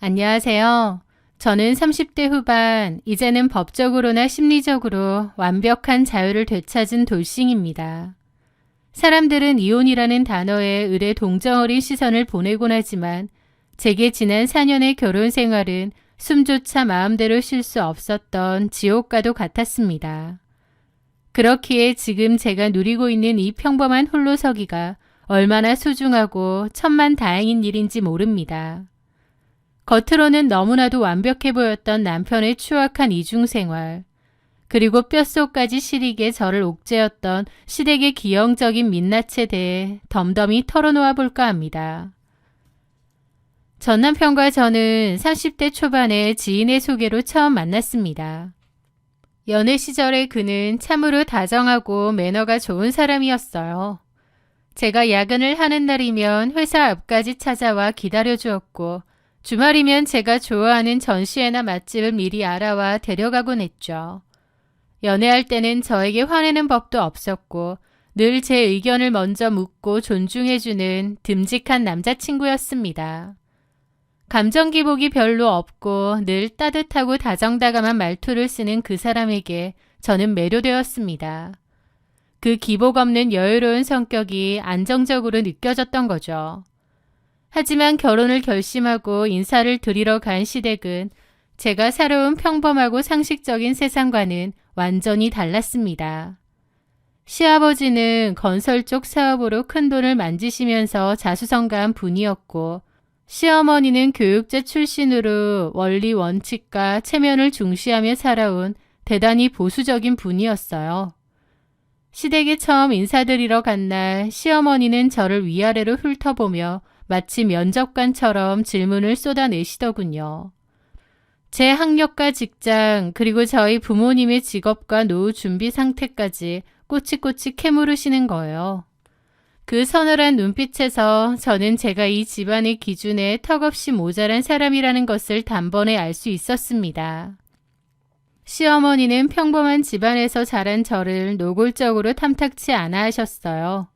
안녕하세요. 저는 30대 후반, 이제는 법적으로나 심리적으로 완벽한 자유를 되찾은 돌싱입니다. 사람들은 이혼이라는 단어에 을의 동정어린 시선을 보내곤 하지만 제게 지난 4년의 결혼 생활은 숨조차 마음대로 쉴 수 없었던 지옥과도 같았습니다. 그렇기에 지금 제가 누리고 있는 이 평범한 홀로서기가 얼마나 소중하고 천만다행인 일인지 모릅니다. 겉으로는 너무나도 완벽해 보였던 남편의 추악한 이중생활, 그리고 뼛속까지 시리게 저를 옥죄었던 시댁의 기형적인 민낯에 대해 덤덤히 털어놓아 볼까 합니다. 전 남편과 저는 30대 초반에 지인의 소개로 처음 만났습니다. 연애 시절에 그는 참으로 다정하고 매너가 좋은 사람이었어요. 제가 야근을 하는 날이면 회사 앞까지 찾아와 기다려주었고 주말이면 제가 좋아하는 전시회나 맛집을 미리 알아와 데려가곤 했죠. 연애할 때는 저에게 화내는 법도 없었고 늘 제 의견을 먼저 묻고 존중해주는 듬직한 남자친구였습니다. 감정 기복이 별로 없고 늘 따뜻하고 다정다감한 말투를 쓰는 그 사람에게 저는 매료되었습니다. 그 기복 없는 여유로운 성격이 안정적으로 느껴졌던 거죠. 하지만 결혼을 결심하고 인사를 드리러 간 시댁은 제가 살아온 평범하고 상식적인 세상과는 완전히 달랐습니다. 시아버지는 건설 쪽 사업으로 큰 돈을 만지시면서 자수성가한 분이었고 시어머니는 교육자 출신으로 원리 원칙과 체면을 중시하며 살아온 대단히 보수적인 분이었어요. 시댁에 처음 인사드리러 간 날 시어머니는 저를 위아래로 훑어보며 마치 면접관처럼 질문을 쏟아내시더군요. 제 학력과 직장, 그리고 저희 부모님의 직업과 노후 준비 상태까지 꼬치꼬치 캐물으시는 거예요. 그 서늘한 눈빛에서 저는 제가 이 집안의 기준에 턱없이 모자란 사람이라는 것을 단번에 알 수 있었습니다. 시어머니는 평범한 집안에서 자란 저를 노골적으로 탐탁치 않아 하셨어요.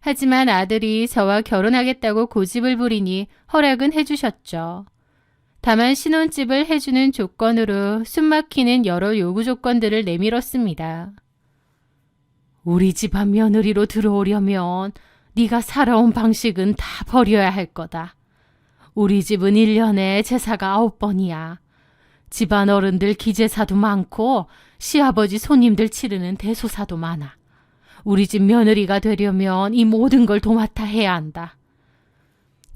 하지만 아들이 저와 결혼하겠다고 고집을 부리니 허락은 해주셨죠. 다만 신혼집을 해주는 조건으로 숨막히는 여러 요구 조건들을 내밀었습니다. 우리 집안 며느리로 들어오려면 네가 살아온 방식은 다 버려야 할 거다. 우리 집은 1년에 제사가 9번이야. 집안 어른들 기제사도 많고 시아버지 손님들 치르는 대소사도 많아. 우리 집 며느리가 되려면 이 모든 걸 도맡아 해야 한다.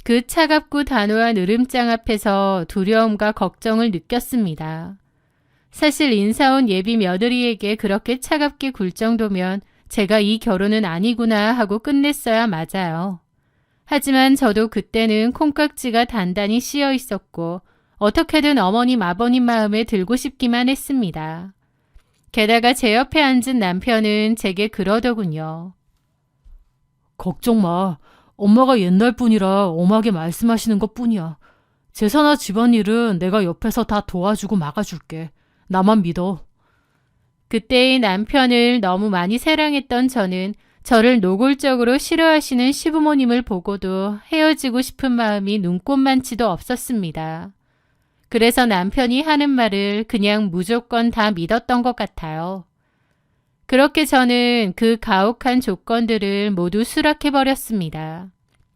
그 차갑고 단호한 으름장 앞에서 두려움과 걱정을 느꼈습니다. 사실 인사 온 예비 며느리에게 그렇게 차갑게 굴 정도면 제가 이 결혼은 아니구나 하고 끝냈어야 맞아요. 하지만 저도 그때는 콩깍지가 단단히 씌어 있었고 어떻게든 어머님 아버님 마음에 들고 싶기만 했습니다. 게다가 제 옆에 앉은 남편은 제게 그러더군요. 걱정 마. 엄마가 옛날 분이라 엄하게 말씀하시는 것뿐이야. 제사나 집안일은 내가 옆에서 다 도와주고 막아줄게. 나만 믿어. 그때의 남편을 너무 많이 사랑했던 저는 저를 노골적으로 싫어하시는 시부모님을 보고도 헤어지고 싶은 마음이 눈꼽만치도 없었습니다. 그래서 남편이 하는 말을 그냥 무조건 다 믿었던 것 같아요. 그렇게 저는 그 가혹한 조건들을 모두 수락해버렸습니다.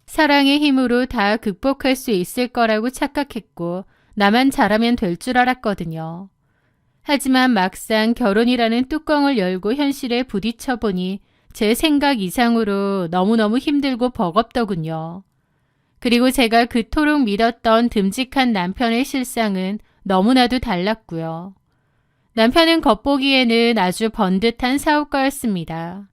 사랑의 힘으로 다 극복할 수 있을 거라고 착각했고 나만 잘하면 될 줄 알았거든요. 하지만 막상 결혼이라는 뚜껑을 열고 현실에 부딪혀보니 제 생각 이상으로 너무너무 힘들고 버겁더군요. 그리고 제가 그토록 믿었던 듬직한 남편의 실상은 너무나도 달랐고요. 남편은 겉보기에는 아주 번듯한 사업가였습니다.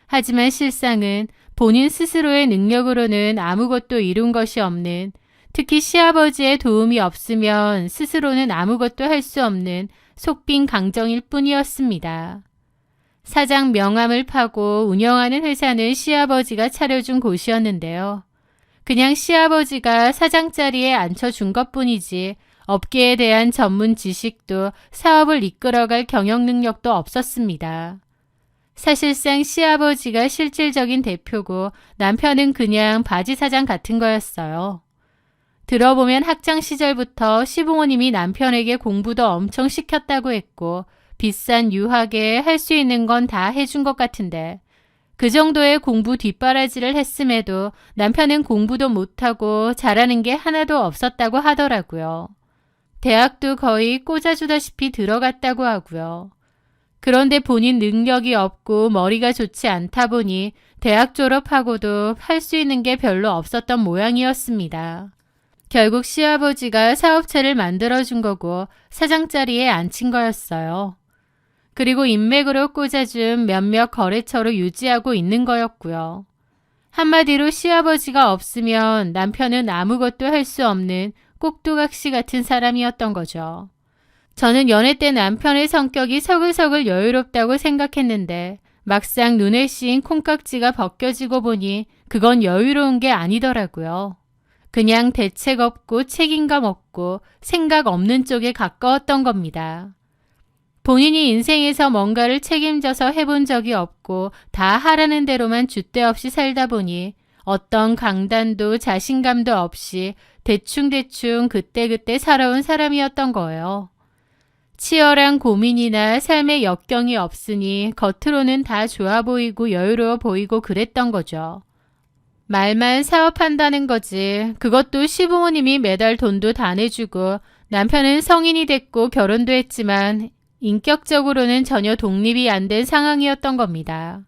하지만 실상은 본인 스스로의 능력으로는 아무것도 이룬 것이 없는, 특히 시아버지의 도움이 없으면 스스로는 아무것도 할 수 없는 속빈 강정일 뿐이었습니다. 사장 명함을 파고 운영하는 회사는 시아버지가 차려준 곳이었는데요. 그냥 시아버지가 사장 자리에 앉혀준 것뿐이지 업계에 대한 전문 지식도 사업을 이끌어갈 경영 능력도 없었습니다. 사실상 시아버지가 실질적인 대표고 남편은 그냥 바지사장 같은 거였어요. 들어보면 학창 시절부터 시부모님이 남편에게 공부도 엄청 시켰다고 했고 비싼 유학에 할 수 있는 건 다 해준 것 같은데 그 정도의 공부 뒷바라지를 했음에도 남편은 공부도 못하고 잘하는 게 하나도 없었다고 하더라고요. 대학도 거의 꽂아주다시피 들어갔다고 하고요. 그런데 본인 능력이 없고 머리가 좋지 않다 보니 대학 졸업하고도 할 수 있는 게 별로 없었던 모양이었습니다. 결국 시아버지가 사업체를 만들어준 거고 사장 자리에 앉힌 거였어요. 그리고 인맥으로 꽂아준 몇몇 거래처로 유지하고 있는 거였고요. 한마디로 시아버지가 없으면 남편은 아무것도 할 수 없는 꼭두각시 같은 사람이었던 거죠. 저는 연애 때 남편의 성격이 서글서글 여유롭다고 생각했는데 막상 눈에 씌인 콩깍지가 벗겨지고 보니 그건 여유로운 게 아니더라고요. 그냥 대책 없고 책임감 없고 생각 없는 쪽에 가까웠던 겁니다. 본인이 인생에서 뭔가를 책임져서 해본 적이 없고 다 하라는 대로만 줏대 없이 살다 보니 어떤 강단도 자신감도 없이 대충대충 그때그때 살아온 사람이었던 거예요. 치열한 고민이나 삶의 역경이 없으니 겉으로는 다 좋아 보이고 여유로워 보이고 그랬던 거죠. 말만 사업한다는 거지. 그것도 시부모님이 매달 돈도 다 내주고 남편은 성인이 됐고 결혼도 했지만 인격적으로는 전혀 독립이 안 된 상황이었던 겁니다.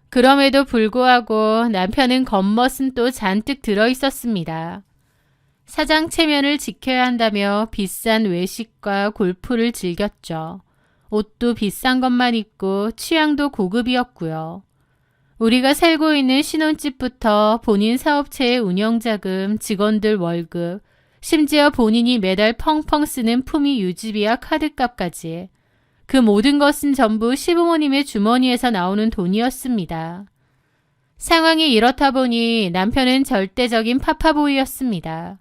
그럼에도 불구하고 남편은 겉멋은 또 잔뜩 들어있었습니다. 사장 체면을 지켜야 한다며 비싼 외식과 골프를 즐겼죠. 옷도 비싼 것만 입고 취향도 고급이었고요. 우리가 살고 있는 신혼집부터 본인 사업체의 운영자금, 직원들 월급, 심지어 본인이 매달 펑펑 쓰는 품위 유지비와 카드값까지 그 모든 것은 전부 시부모님의 주머니에서 나오는 돈이었습니다. 상황이 이렇다 보니 남편은 절대적인 파파보이였습니다.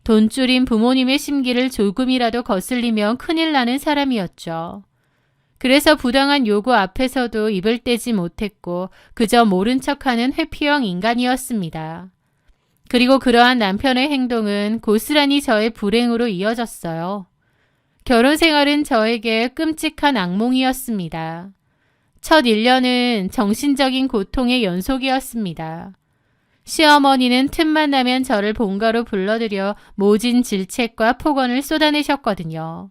돈줄인 부모님의 심기를 조금이라도 거슬리면 큰일 나는 사람이었죠. 그래서 부당한 요구 앞에서도 입을 떼지 못했고 그저 모른 척하는 회피형 인간이었습니다. 그리고 그러한 남편의 행동은 고스란히 저의 불행으로 이어졌어요. 결혼 생활은 저에게 끔찍한 악몽이었습니다. 첫 1년은 정신적인 고통의 연속이었습니다. 시어머니는 틈만 나면 저를 본가로 불러들여 모진 질책과 폭언을 쏟아내셨거든요.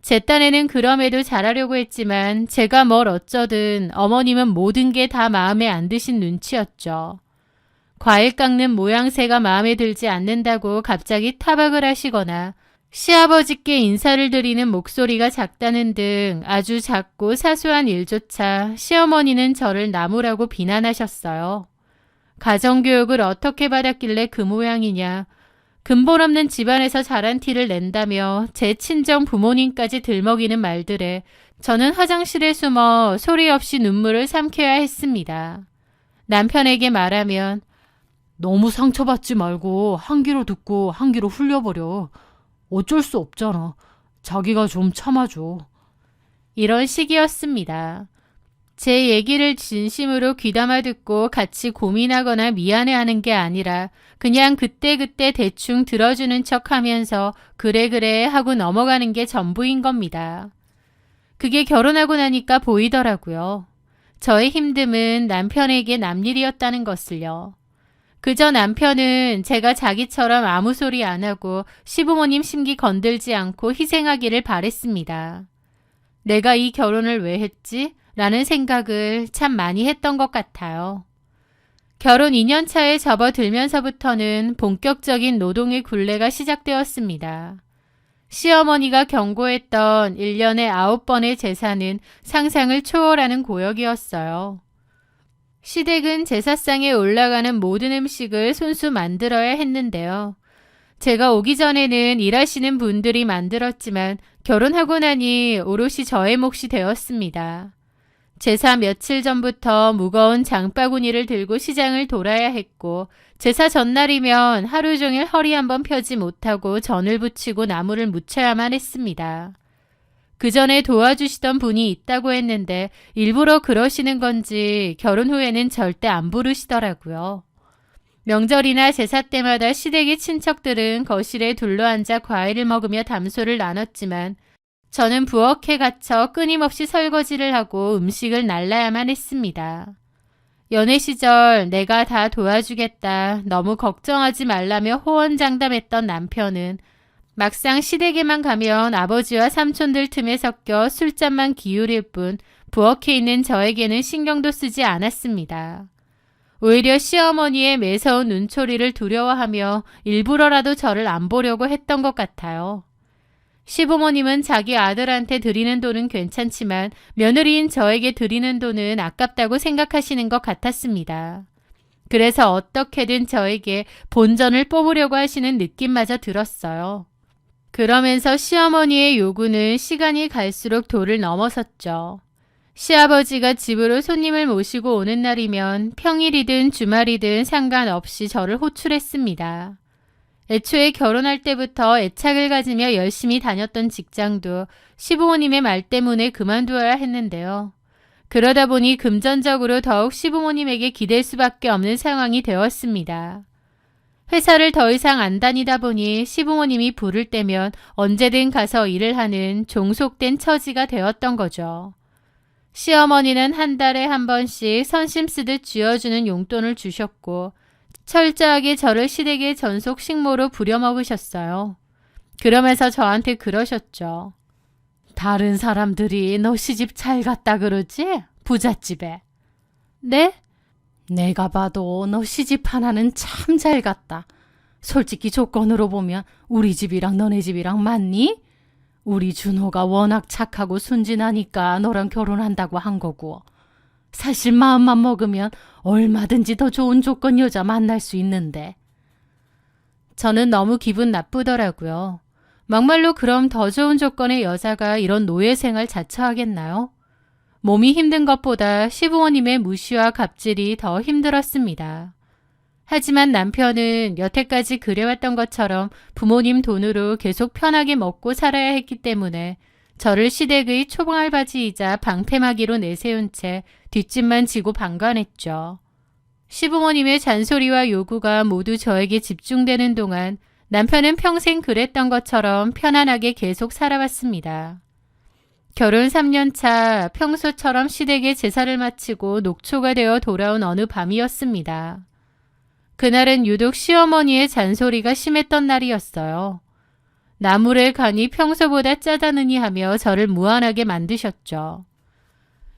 제 딴에는 그럼에도 잘하려고 했지만 제가 뭘 어쩌든 어머님은 모든 게 다 마음에 안 드신 눈치였죠. 과일 깎는 모양새가 마음에 들지 않는다고 갑자기 타박을 하시거나 시아버지께 인사를 드리는 목소리가 작다는 등 아주 작고 사소한 일조차 시어머니는 저를 나무라고 비난하셨어요. 가정교육을 어떻게 받았길래 그 모양이냐. 근본 없는 집안에서 자란 티를 낸다며 제 친정 부모님까지 들먹이는 말들에 저는 화장실에 숨어 소리 없이 눈물을 삼켜야 했습니다. 남편에게 말하면 너무 상처받지 말고 한 귀로 듣고 한 귀로 흘려버려. 어쩔 수 없잖아. 자기가 좀 참아줘. 이런 식이었습니다. 제 얘기를 진심으로 귀담아 듣고 같이 고민하거나 미안해하는 게 아니라 그냥 그때그때 대충 들어주는 척하면서 그래 하고 넘어가는 게 전부인 겁니다. 그게 결혼하고 나니까 보이더라고요. 저의 힘듦은 남편에게 남일이었다는 것을요. 그저 남편은 제가 자기처럼 아무 소리 안 하고 시부모님 심기 건들지 않고 희생하기를 바랬습니다. 내가 이 결혼을 왜 했지? 라는 생각을 참 많이 했던 것 같아요. 결혼 2년 차에 접어들면서부터는 본격적인 노동의 굴레가 시작되었습니다. 시어머니가 경고했던 1년에 9번의 제사는 상상을 초월하는 고역이었어요. 시댁은 제사상에 올라가는 모든 음식을 손수 만들어야 했는데요. 제가 오기 전에는 일하시는 분들이 만들었지만 결혼하고 나니 오롯이 저의 몫이 되었습니다. 제사 며칠 전부터 무거운 장바구니를 들고 시장을 돌아야 했고 제사 전날이면 하루 종일 허리 한번 펴지 못하고 전을 붙이고 나무를 묻혀야만 했습니다. 그 전에 도와주시던 분이 있다고 했는데 일부러 그러시는 건지 결혼 후에는 절대 안 부르시더라고요. 명절이나 제사 때마다 시댁의 친척들은 거실에 둘러앉아 과일을 먹으며 담소를 나눴지만 저는 부엌에 갇혀 끊임없이 설거지를 하고 음식을 날라야만 했습니다. 연애 시절 내가 다 도와주겠다, 너무 걱정하지 말라며 호언장담했던 남편은 막상 시댁에만 가면 아버지와 삼촌들 틈에 섞여 술잔만 기울일 뿐 부엌에 있는 저에게는 신경도 쓰지 않았습니다. 오히려 시어머니의 매서운 눈초리를 두려워하며 일부러라도 저를 안 보려고 했던 것 같아요. 시부모님은 자기 아들한테 드리는 돈은 괜찮지만 며느리인 저에게 드리는 돈은 아깝다고 생각하시는 것 같았습니다. 그래서 어떻게든 저에게 본전을 뽑으려고 하시는 느낌마저 들었어요. 그러면서 시어머니의 요구는 시간이 갈수록 도를 넘어섰죠. 시아버지가 집으로 손님을 모시고 오는 날이면 평일이든 주말이든 상관없이 저를 호출했습니다. 애초에 결혼할 때부터 애착을 가지며 열심히 다녔던 직장도 시부모님의 말 때문에 그만두어야 했는데요. 그러다 보니 금전적으로 더욱 시부모님에게 기댈 수밖에 없는 상황이 되었습니다. 회사를 더 이상 안 다니다 보니 시부모님이 부를 때면 언제든 가서 일을 하는 종속된 처지가 되었던 거죠. 시어머니는 한 달에 한 번씩 선심 쓰듯 쥐어주는 용돈을 주셨고 철저하게 저를 시댁의 전속 식모로 부려먹으셨어요. 그러면서 저한테 그러셨죠. 다른 사람들이 너 시집 잘 갔다 그러지? 부잣집에. 네? 내가 봐도 너 시집 하나는 참 잘 갔다. 솔직히 조건으로 보면 우리 집이랑 너네 집이랑 맞니? 우리 준호가 워낙 착하고 순진하니까 너랑 결혼한다고 한 거고. 사실 마음만 먹으면 얼마든지 더 좋은 조건 여자 만날 수 있는데. 저는 너무 기분 나쁘더라고요. 막말로 그럼 더 좋은 조건의 여자가 이런 노예 생활 자처하겠나요? 몸이 힘든 것보다 시부모님의 무시와 갑질이 더 힘들었습니다. 하지만 남편은 여태까지 그래왔던 것처럼 부모님 돈으로 계속 편하게 먹고 살아야 했기 때문에 저를 시댁의 초봉알바지이자 방패막이로 내세운 채 뒷짐만 지고 방관했죠. 시부모님의 잔소리와 요구가 모두 저에게 집중되는 동안 남편은 평생 그랬던 것처럼 편안하게 계속 살아왔습니다. 결혼 3년 차 평소처럼 시댁에 제사를 마치고 녹초가 되어 돌아온 어느 밤이었습니다. 그날은 유독 시어머니의 잔소리가 심했던 날이었어요. 나물을 간이 평소보다 짜다느니 하며 저를 무안하게 만드셨죠.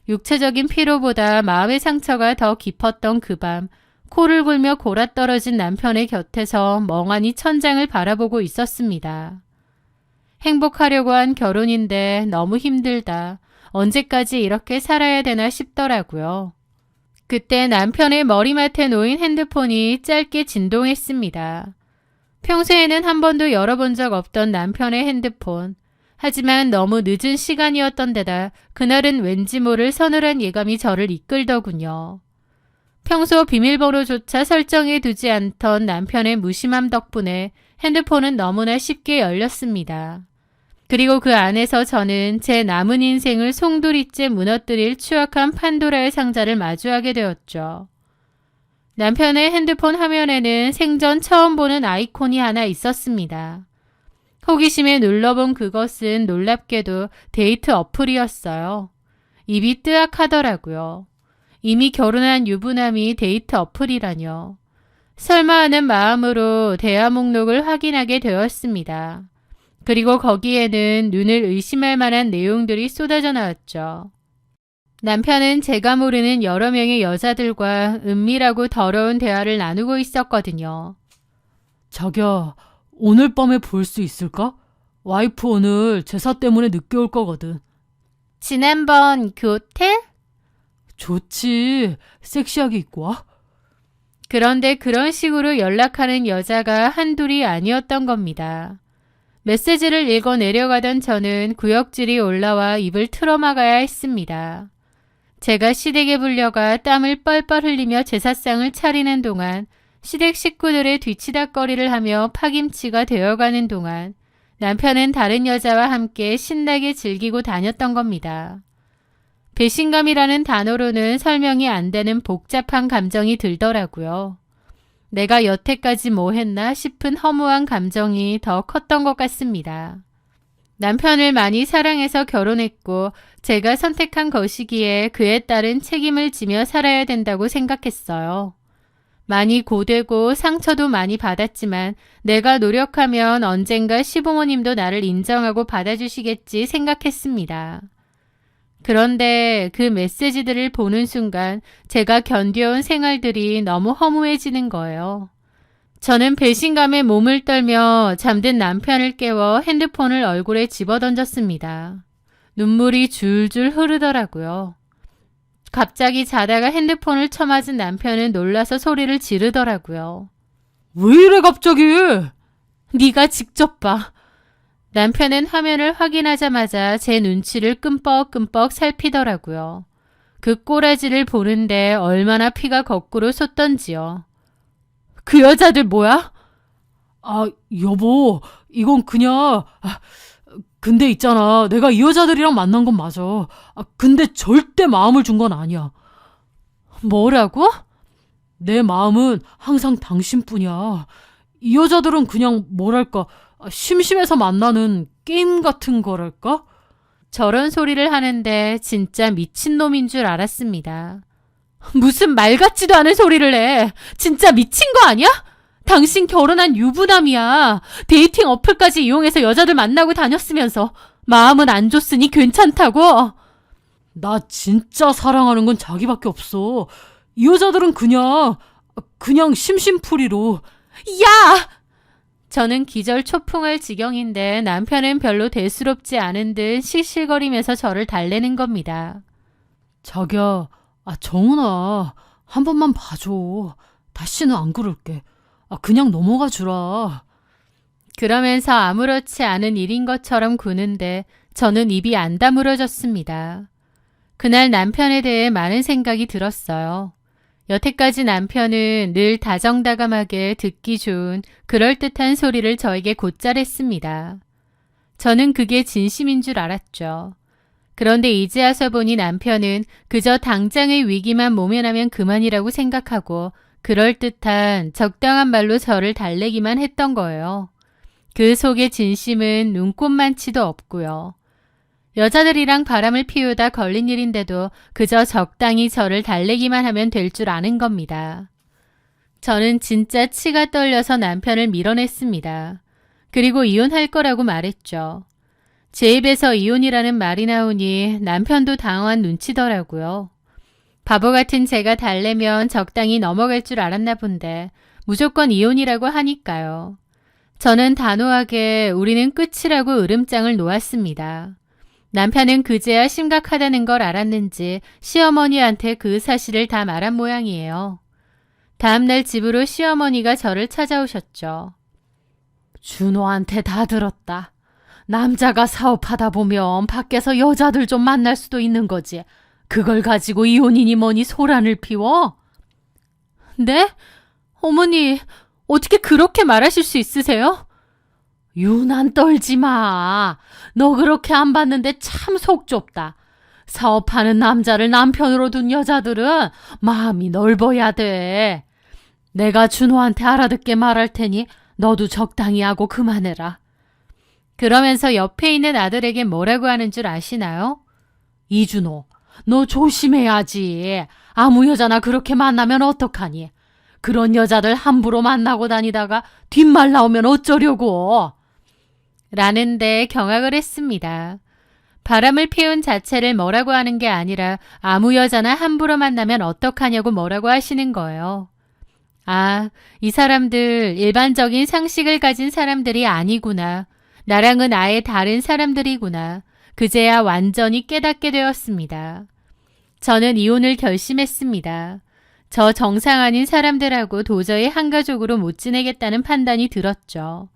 육체적인 피로보다 마음의 상처가 더 깊었던 그 밤, 코를 골며 골아떨어진 남편의 곁에서 멍하니 천장을 바라보고 있었습니다. 행복하려고 한 결혼인데 너무 힘들다. 언제까지 이렇게 살아야 되나 싶더라고요. 그때 남편의 머리맡에 놓인 핸드폰이 짧게 진동했습니다. 평소에는 한 번도 열어본 적 없던 남편의 핸드폰. 하지만 너무 늦은 시간이었던 데다 그날은 왠지 모를 서늘한 예감이 저를 이끌더군요. 평소 비밀번호조차 설정해 두지 않던 남편의 무심함 덕분에 핸드폰은 너무나 쉽게 열렸습니다. 그리고 그 안에서 저는 제 남은 인생을 송두리째 무너뜨릴 추악한 판도라의 상자를 마주하게 되었죠. 남편의 핸드폰 화면에는 생전 처음 보는 아이콘이 하나 있었습니다. 호기심에 눌러본 그것은 놀랍게도 데이트 어플이었어요. 입이 뜨악하더라고요. 이미 결혼한 유부남이 데이트 어플이라뇨. 설마 하는 마음으로 대화 목록을 확인하게 되었습니다. 그리고 거기에는 눈을 의심할 만한 내용들이 쏟아져 나왔죠. 남편은 제가 모르는 여러 명의 여자들과 은밀하고 더러운 대화를 나누고 있었거든요. 자기야, 오늘 밤에 볼 수 있을까? 와이프 오늘 제사 때문에 늦게 올 거거든. 지난번 그 호텔? 좋지. 섹시하게 입고 와. 그런데 그런 식으로 연락하는 여자가 한둘이 아니었던 겁니다. 메시지를 읽어 내려가던 저는 구역질이 올라와 입을 틀어막아야 했습니다. 제가 시댁에 불려가 땀을 뻘뻘 흘리며 제사상을 차리는 동안 시댁 식구들의 뒤치다꺼리를 하며 파김치가 되어가는 동안 남편은 다른 여자와 함께 신나게 즐기고 다녔던 겁니다. 배신감이라는 단어로는 설명이 안 되는 복잡한 감정이 들더라고요. 내가 여태까지 뭐 했나 싶은 허무한 감정이 더 컸던 것 같습니다. 남편을 많이 사랑해서 결혼했고 제가 선택한 것이기에 그에 따른 책임을 지며 살아야 된다고 생각했어요. 많이 고되고 상처도 많이 받았지만 내가 노력하면 언젠가 시부모님도 나를 인정하고 받아주시겠지 생각했습니다. 그런데 그 메시지들을 보는 순간 제가 견뎌온 생활들이 너무 허무해지는 거예요. 저는 배신감에 몸을 떨며 잠든 남편을 깨워 핸드폰을 얼굴에 집어던졌습니다. 눈물이 줄줄 흐르더라고요. 갑자기 자다가 핸드폰을 쳐맞은 남편은 놀라서 소리를 지르더라고요. 왜 이래 갑자기? 네가 직접 봐. 남편은 화면을 확인하자마자 제 눈치를 끔뻑끔뻑 살피더라고요. 그 꼬라지를 보는데 얼마나 피가 거꾸로 솟던지요. 그 여자들 뭐야? 아, 여보, 이건 그냥... 근데 있잖아. 내가 이 여자들이랑 만난 건 맞아. 근데 절대 마음을 준 건 아니야. 뭐라고? 내 마음은 항상 당신뿐이야. 이 여자들은 그냥 뭐랄까, 심심해서 만나는 게임 같은 거랄까? 저런 소리를 하는데 진짜 미친놈인 줄 알았습니다. 무슨 말 같지도 않은 소리를 해. 진짜 미친 거 아니야? 당신 결혼한 유부남이야. 데이팅 어플까지 이용해서 여자들 만나고 다녔으면서 마음은 안 줬으니 괜찮다고. 나 진짜 사랑하는 건 자기밖에 없어. 이 여자들은 그냥 심심풀이로. 야! 저는 기절 초풍할 지경인데 남편은 별로 대수롭지 않은 듯 실실거리면서 저를 달래는 겁니다. 자기야, 정은아, 한 번만 봐줘. 다시는 안 그럴게. 그냥 넘어가 주라. 그러면서 아무렇지 않은 일인 것처럼 구는데 저는 입이 안 다물어졌습니다. 그날 남편에 대해 많은 생각이 들었어요. 여태까지 남편은 늘 다정다감하게 듣기 좋은 그럴듯한 소리를 저에게 곧잘 했습니다. 저는 그게 진심인 줄 알았죠. 그런데 이제 와서 보니 남편은 그저 당장의 위기만 모면하면 그만이라고 생각하고 그럴듯한 적당한 말로 저를 달래기만 했던 거예요. 그 속의 진심은 눈꼽만치도 없고요. 여자들이랑 바람을 피우다 걸린 일인데도 그저 적당히 저를 달래기만 하면 될 줄 아는 겁니다. 저는 진짜 치가 떨려서 남편을 밀어냈습니다. 그리고 이혼할 거라고 말했죠. 제 입에서 이혼이라는 말이 나오니 남편도 당황한 눈치더라고요. 바보 같은 제가 달래면 적당히 넘어갈 줄 알았나 본데 무조건 이혼이라고 하니까요. 저는 단호하게 우리는 끝이라고 으름장을 놓았습니다. 남편은 그제야 심각하다는 걸 알았는지 시어머니한테 그 사실을 다 말한 모양이에요. 다음날 집으로 시어머니가 저를 찾아오셨죠. 준호한테 다 들었다. 남자가 사업하다 보면 밖에서 여자들 좀 만날 수도 있는 거지. 그걸 가지고 이혼이니 뭐니 소란을 피워? 네? 어머니, 어떻게 그렇게 말하실 수 있으세요? 유난 떨지 마. 너 그렇게 안 봤는데 참 속 좁다. 사업하는 남자를 남편으로 둔 여자들은 마음이 넓어야 돼. 내가 준호한테 알아듣게 말할 테니 너도 적당히 하고 그만해라. 그러면서 옆에 있는 아들에게 뭐라고 하는 줄 아시나요? 이준호, 너 조심해야지. 아무 여자나 그렇게 만나면 어떡하니? 그런 여자들 함부로 만나고 다니다가 뒷말 나오면 어쩌려고? 라는데 경악을 했습니다. 바람을 피운 자체를 뭐라고 하는 게 아니라 아무 여자나 함부로 만나면 어떡하냐고 뭐라고 하시는 거예요. 아, 이 사람들 일반적인 상식을 가진 사람들이 아니구나. 나랑은 아예 다른 사람들이구나. 그제야 완전히 깨닫게 되었습니다. 저는 이혼을 결심했습니다. 저 정상 아닌 사람들하고 도저히 한가족으로 못 지내겠다는 판단이 들었죠.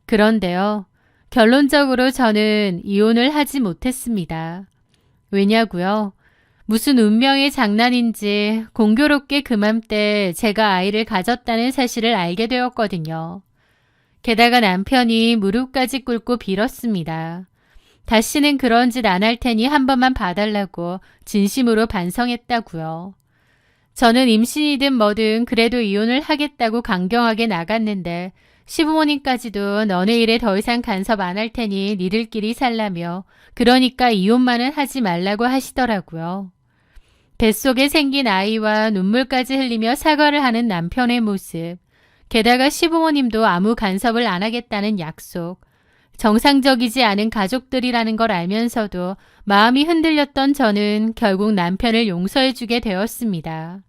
그런데요. 결론적으로 저는 이혼을 하지 못했습니다. 왜냐고요? 무슨 운명의 장난인지 공교롭게 그맘때 제가 아이를 가졌다는 사실을 알게 되었거든요. 게다가 남편이 무릎까지 꿇고 빌었습니다. 다시는 그런 짓 안 할 테니 한 번만 봐달라고 진심으로 반성했다고요. 저는 임신이든 뭐든 그래도 이혼을 하겠다고 강경하게 나갔는데 시부모님까지도 너네 일에 더 이상 간섭 안 할 테니 니들끼리 살라며 그러니까 이혼만은 하지 말라고 하시더라고요. 뱃속에 생긴 아이와 눈물까지 흘리며 사과를 하는 남편의 모습, 게다가 시부모님도 아무 간섭을 안 하겠다는 약속, 정상적이지 않은 가족들이라는 걸 알면서도 마음이 흔들렸던 저는 결국 남편을 용서해주게 되었습니다.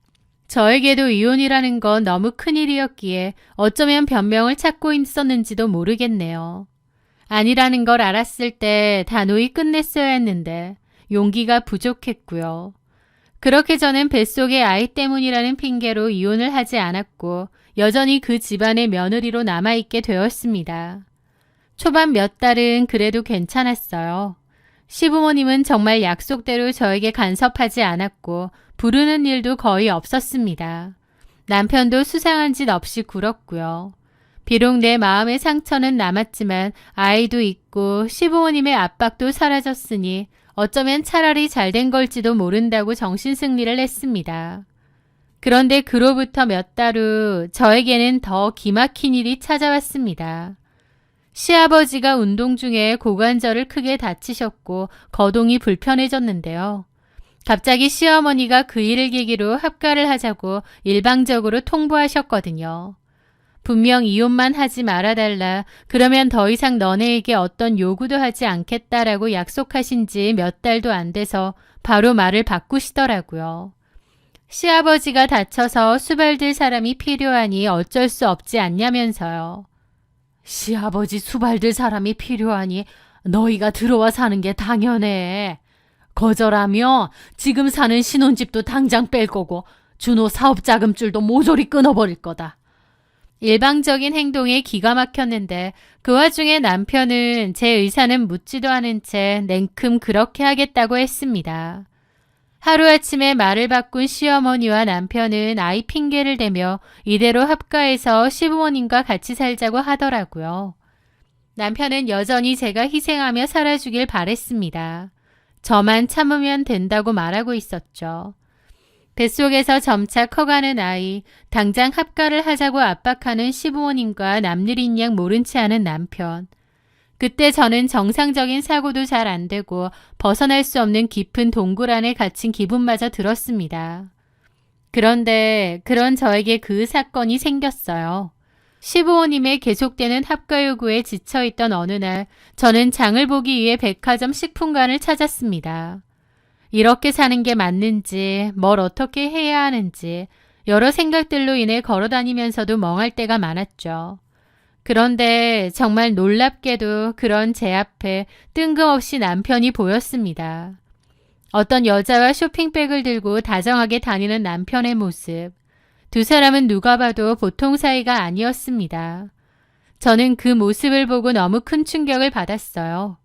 저에게도 이혼이라는 건 너무 큰일이었기에 어쩌면 변명을 찾고 있었는지도 모르겠네요. 아니라는 걸 알았을 때 단호히 끝냈어야 했는데 용기가 부족했고요. 그렇게 저는 뱃속의 아이 때문이라는 핑계로 이혼을 하지 않았고 여전히 그 집안의 며느리로 남아있게 되었습니다. 초반 몇 달은 그래도 괜찮았어요. 시부모님은 정말 약속대로 저에게 간섭하지 않았고 부르는 일도 거의 없었습니다. 남편도 수상한 짓 없이 굴었고요. 비록 내 마음의 상처는 남았지만 아이도 있고 시부모님의 압박도 사라졌으니 어쩌면 차라리 잘된 걸지도 모른다고 정신승리를 했습니다. 그런데 그로부터 몇 달 후 저에게는 더 기막힌 일이 찾아왔습니다. 시아버지가 운동 중에 고관절을 크게 다치셨고 거동이 불편해졌는데요. 갑자기 시어머니가 그 일을 계기로 합가를 하자고 일방적으로 통보하셨거든요. 분명 이혼만 하지 말아달라, 그러면 더 이상 너네에게 어떤 요구도 하지 않겠다라고 약속하신 지 몇 달도 안 돼서 바로 말을 바꾸시더라고요. 시아버지가 다쳐서 수발들 사람이 필요하니 어쩔 수 없지 않냐면서요. 시아버지 수발들 사람이 필요하니 너희가 들어와 사는 게 당연해. 거절하며 지금 사는 신혼집도 당장 뺄 거고 준호 사업자금줄도 모조리 끊어버릴 거다. 일방적인 행동에 기가 막혔는데 그 와중에 남편은 제 의사는 묻지도 않은 채 냉큼 그렇게 하겠다고 했습니다. 하루아침에 말을 바꾼 시어머니와 남편은 아이 핑계를 대며 이대로 합가해서 시부모님과 같이 살자고 하더라고요. 남편은 여전히 제가 희생하며 살아주길 바랬습니다. 저만 참으면 된다고 말하고 있었죠. 뱃속에서 점차 커가는 아이, 당장 합가를 하자고 압박하는 시부모님과 남일인 양 모른 채 하는 남편. 그때 저는 정상적인 사고도 잘 안 되고 벗어날 수 없는 깊은 동굴 안에 갇힌 기분마저 들었습니다. 그런데 그런 저에게 그 사건이 생겼어요. 시부모님의 계속되는 합가 요구에 지쳐있던 어느 날 저는 장을 보기 위해 백화점 식품관을 찾았습니다. 이렇게 사는 게 맞는지, 뭘 어떻게 해야 하는지 여러 생각들로 인해 걸어다니면서도 멍할 때가 많았죠. 그런데 정말 놀랍게도 그런 제 앞에 뜬금없이 남편이 보였습니다. 어떤 여자와 쇼핑백을 들고 다정하게 다니는 남편의 모습. 두 사람은 누가 봐도 보통 사이가 아니었습니다. 저는 그 모습을 보고 너무 큰 충격을 받았어요.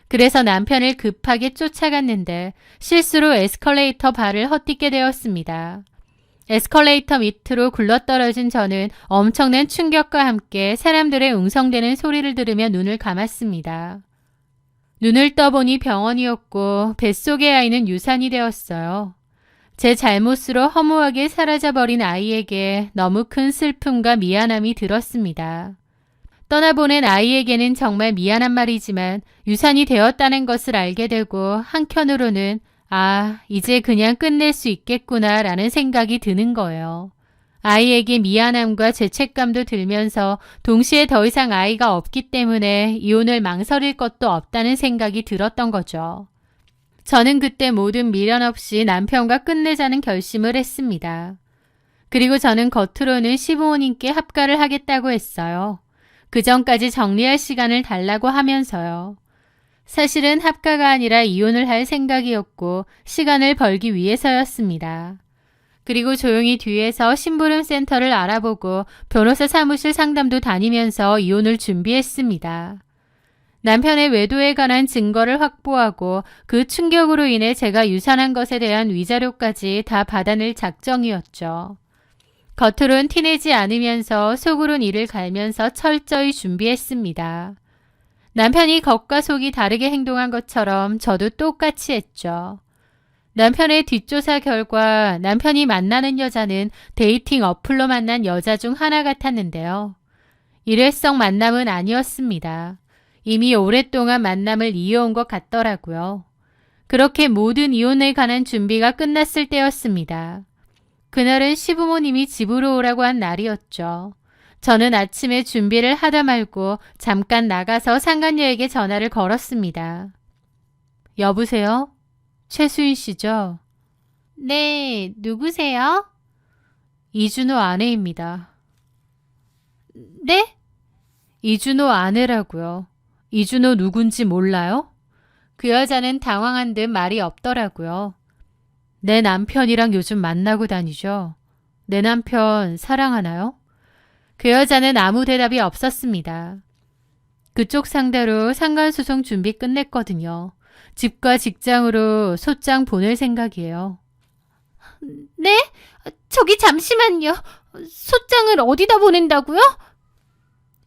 그래서 남편을 급하게 쫓아갔는데 실수로 에스컬레이터 발을 헛디게 되었습니다. 에스컬레이터 밑으로 굴러떨어진 저는 엄청난 충격과 함께 사람들의 웅성대는 소리를 들으며 눈을 감았습니다. 눈을 떠보니 병원이었고 뱃속의 아이는 유산이 되었어요. 제 잘못으로 허무하게 사라져버린 아이에게 너무 큰 슬픔과 미안함이 들었습니다. 떠나보낸 아이에게는 정말 미안한 말이지만 유산이 되었다는 것을 알게 되고 한켠으로는 이제 그냥 끝낼 수 있겠구나 라는 생각이 드는 거예요. 아이에게 미안함과 죄책감도 들면서 동시에 더 이상 아이가 없기 때문에 이혼을 망설일 것도 없다는 생각이 들었던 거죠. 저는 그때 모든 미련 없이 남편과 끝내자는 결심을 했습니다. 그리고 저는 겉으로는 시부모님께 합가를 하겠다고 했어요. 그 전까지 정리할 시간을 달라고 하면서요. 사실은 합가가 아니라 이혼을 할 생각이었고 시간을 벌기 위해서였습니다. 그리고 조용히 뒤에서 심부름 센터를 알아보고 변호사 사무실 상담도 다니면서 이혼을 준비했습니다. 남편의 외도에 관한 증거를 확보하고 그 충격으로 인해 제가 유산한 것에 대한 위자료까지 다 받아낼 작정이었죠. 겉으론 티내지 않으면서 속으론 이를 갈면서 철저히 준비했습니다. 남편이 겉과 속이 다르게 행동한 것처럼 저도 똑같이 했죠. 남편의 뒷조사 결과 남편이 만나는 여자는 데이팅 어플로 만난 여자 중 하나 같았는데요. 일회성 만남은 아니었습니다. 이미 오랫동안 만남을 이어온 것 같더라고요. 그렇게 모든 이혼에 관한 준비가 끝났을 때였습니다. 그날은 시부모님이 집으로 오라고 한 날이었죠. 저는 아침에 준비를 하다 말고 잠깐 나가서 상간녀에게 전화를 걸었습니다. 여보세요? 최수인 씨죠? 네, 누구세요? 이준호 아내입니다. 네? 이준호 아내라고요. 이준호 누군지 몰라요? 그 여자는 당황한 듯 말이 없더라고요. 내 남편이랑 요즘 만나고 다니죠. 내 남편 사랑하나요? 그 여자는 아무 대답이 없었습니다. 그쪽 상대로 상간소송 준비 끝냈거든요. 집과 직장으로 소장 보낼 생각이에요. 네? 저기 잠시만요. 소장을 어디다 보낸다고요?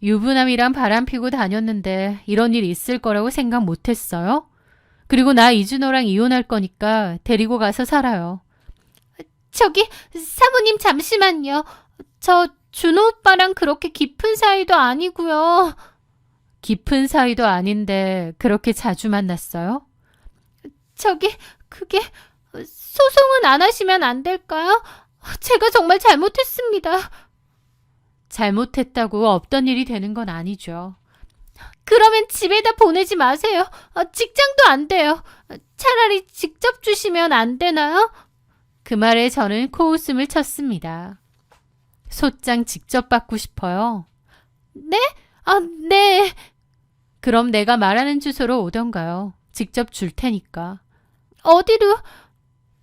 유부남이랑 바람피고 다녔는데 이런 일 있을 거라고 생각 못했어요? 그리고 나 이준호랑 이혼할 거니까 데리고 가서 살아요. 저기 사모님 잠시만요. 저 준호 오빠랑 그렇게 깊은 사이도 아니고요. 깊은 사이도 아닌데 그렇게 자주 만났어요? 저기 그게 소송은 안 하시면 안 될까요? 제가 정말 잘못했습니다. 잘못했다고 없던 일이 되는 건 아니죠. 그러면 집에다 보내지 마세요. 직장도 안 돼요. 차라리 직접 주시면 안 되나요? 그 말에 저는 코웃음을 쳤습니다. 소장 직접 받고 싶어요. 네? 네. 그럼 내가 말하는 주소로 오던가요. 직접 줄 테니까. 어디로?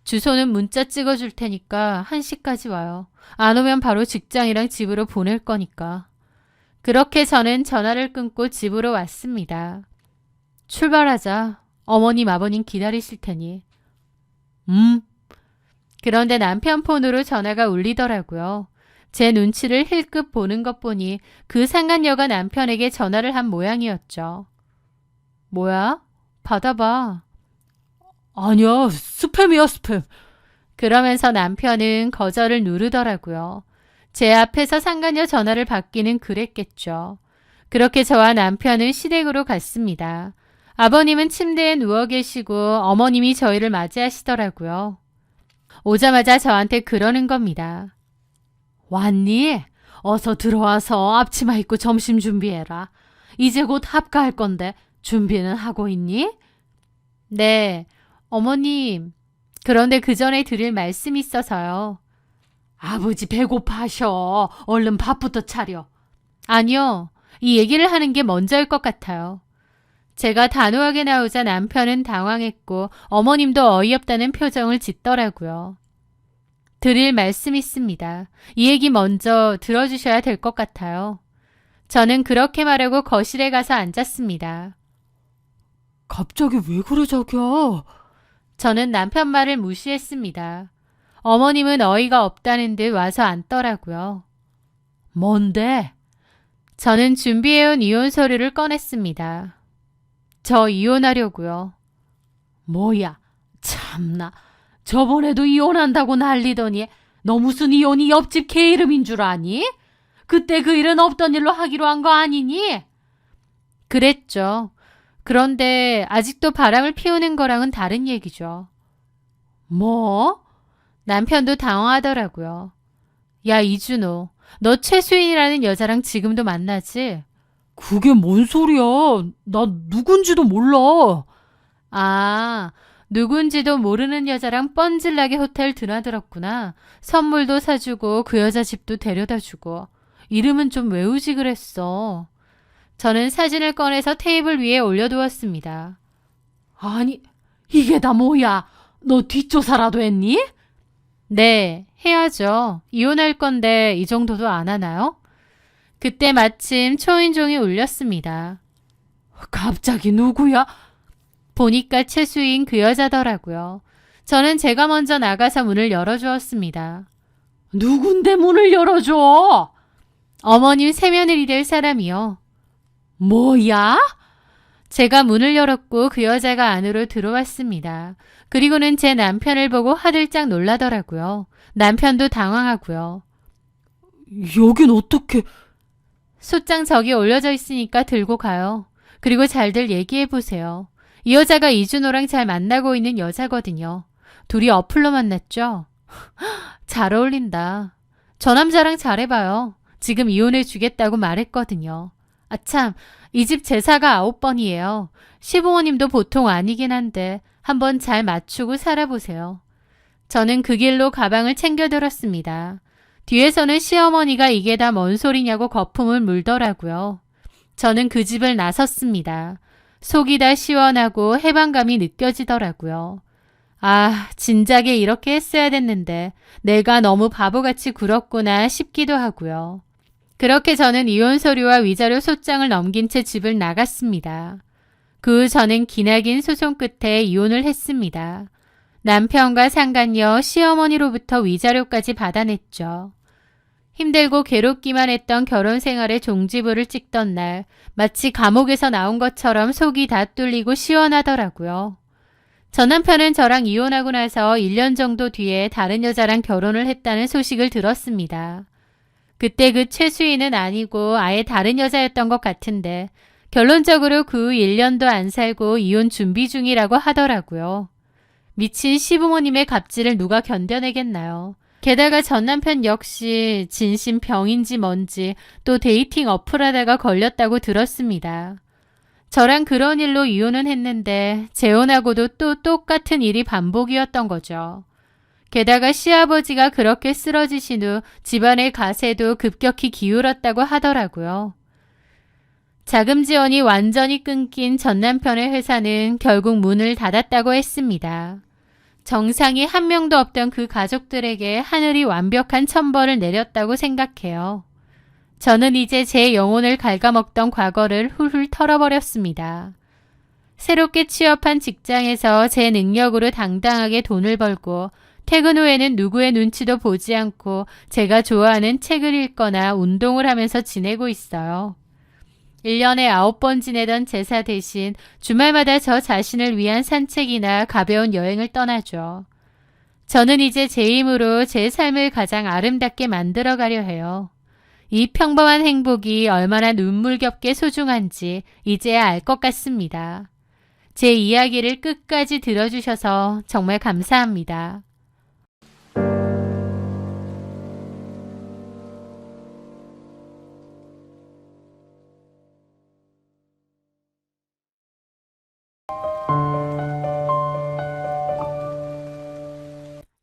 주소는 문자 찍어줄 테니까 1시까지 와요. 안 오면 바로 직장이랑 집으로 보낼 거니까. 그렇게 저는 전화를 끊고 집으로 왔습니다. 출발하자. 어머님 아버님 기다리실 테니. 그런데 남편 폰으로 전화가 울리더라고요. 제 눈치를 힐끗 보는 것 보니 그 상간녀가 남편에게 전화를 한 모양이었죠. 뭐야? 받아봐. 아니야, 스팸이야, 스팸. 그러면서 남편은 거절을 누르더라고요. 제 앞에서 상간녀 전화를 받기는 그랬겠죠. 그렇게 저와 남편은 시댁으로 갔습니다. 아버님은 침대에 누워 계시고 어머님이 저희를 맞이하시더라고요. 오자마자 저한테 그러는 겁니다. 왔니? 어서 들어와서 앞치마 입고 점심 준비해라. 이제 곧 합가할 건데 준비는 하고 있니? 네, 어머님. 그런데 그 전에 드릴 말씀이 있어서요. 아버지 배고파셔. 얼른 밥부터 차려. 아니요. 이 얘기를 하는 게 먼저일 것 같아요. 제가 단호하게 나오자 남편은 당황했고 어머님도 어이없다는 표정을 짓더라고요. 드릴 말씀 있습니다. 이 얘기 먼저 들어주셔야 될 것 같아요. 저는 그렇게 말하고 거실에 가서 앉았습니다. 갑자기 왜 그래 자기야? 저는 남편 말을 무시했습니다. 어머님은 어이가 없다는 듯 와서 앉더라고요. 뭔데? 저는 준비해온 이혼 서류를 꺼냈습니다. 저 이혼하려고요. 뭐야, 참나. 저번에도 이혼한다고 난리더니 너 무슨 이혼이 옆집 개 이름인 줄 아니? 그때 그 일은 없던 일로 하기로 한 거 아니니? 그랬죠. 그런데 아직도 바람을 피우는 거랑은 다른 얘기죠. 뭐? 남편도 당황하더라고요. 야, 이준호, 너 최수인이라는 여자랑 지금도 만나지? 그게 뭔 소리야? 나 누군지도 몰라. 아, 누군지도 모르는 여자랑 뻔질나게 호텔 드나들었구나. 선물도 사주고 그 여자 집도 데려다주고. 이름은 좀 외우지 그랬어. 저는 사진을 꺼내서 테이블 위에 올려두었습니다. 아니, 이게 다 뭐야? 너 뒷조사라도 했니? 네, 해야죠. 이혼할 건데 이 정도도 안 하나요? 그때 마침 초인종이 울렸습니다. 갑자기 누구야? 보니까 최수인 그 여자더라고요. 저는 제가 먼저 나가서 문을 열어주었습니다. 누군데 문을 열어줘? 어머님 세며느리 될 사람이요. 뭐야? 제가 문을 열었고 그 여자가 안으로 들어왔습니다. 그리고는 제 남편을 보고 화들짝 놀라더라고요. 남편도 당황하고요. 여긴 어떻게... 솥장 저기 올려져 있으니까 들고 가요. 그리고 잘들 얘기해 보세요. 이 여자가 이준호랑 잘 만나고 있는 여자거든요. 둘이 어플로 만났죠? 잘 어울린다. 저 남자랑 잘해봐요. 지금 이혼해 주겠다고 말했거든요. 아참, 이 집 제사가 9번이에요. 시부모님도 보통 아니긴 한데 한번 잘 맞추고 살아보세요. 저는 그 길로 가방을 챙겨 들었습니다. 뒤에서는 시어머니가 이게 다 뭔 소리냐고 거품을 물더라고요. 저는 그 집을 나섰습니다. 속이 다 시원하고 해방감이 느껴지더라고요. 아, 진작에 이렇게 했어야 됐는데 내가 너무 바보같이 굴었구나 싶기도 하고요. 그렇게 저는 이혼 서류와 위자료 소장을 넘긴 채 집을 나갔습니다. 그 후 저는 기나긴 소송 끝에 이혼을 했습니다. 남편과 상간녀, 시어머니로부터 위자료까지 받아냈죠. 힘들고 괴롭기만 했던 결혼 생활의 종지부를 찍던 날 마치 감옥에서 나온 것처럼 속이 다 뚫리고 시원하더라고요. 전 남편은 저랑 이혼하고 나서 1년 정도 뒤에 다른 여자랑 결혼을 했다는 소식을 들었습니다. 그때 그 최수희는 아니고 아예 다른 여자였던 것 같은데 결론적으로 그 후 1년도 안 살고 이혼 준비 중이라고 하더라고요. 미친 시부모님의 갑질을 누가 견뎌내겠나요? 게다가 전 남편 역시 진심 병인지 뭔지 또 데이팅 어플하다가 걸렸다고 들었습니다. 저랑 그런 일로 이혼은 했는데 재혼하고도 또 똑같은 일이 반복이었던 거죠. 게다가 시아버지가 그렇게 쓰러지신 후 집안의 가세도 급격히 기울었다고 하더라고요. 자금 지원이 완전히 끊긴 전 남편의 회사는 결국 문을 닫았다고 했습니다. 정상이 한 명도 없던 그 가족들에게 하늘이 완벽한 천벌을 내렸다고 생각해요. 저는 이제 제 영혼을 갉아먹던 과거를 훌훌 털어버렸습니다. 새롭게 취업한 직장에서 제 능력으로 당당하게 돈을 벌고 퇴근 후에는 누구의 눈치도 보지 않고 제가 좋아하는 책을 읽거나 운동을 하면서 지내고 있어요. 1년에 9번 지내던 제사 대신 주말마다 저 자신을 위한 산책이나 가벼운 여행을 떠나죠. 저는 이제 제 힘으로 제 삶을 가장 아름답게 만들어가려 해요. 이 평범한 행복이 얼마나 눈물겹게 소중한지 이제야 알 것 같습니다. 제 이야기를 끝까지 들어주셔서 정말 감사합니다.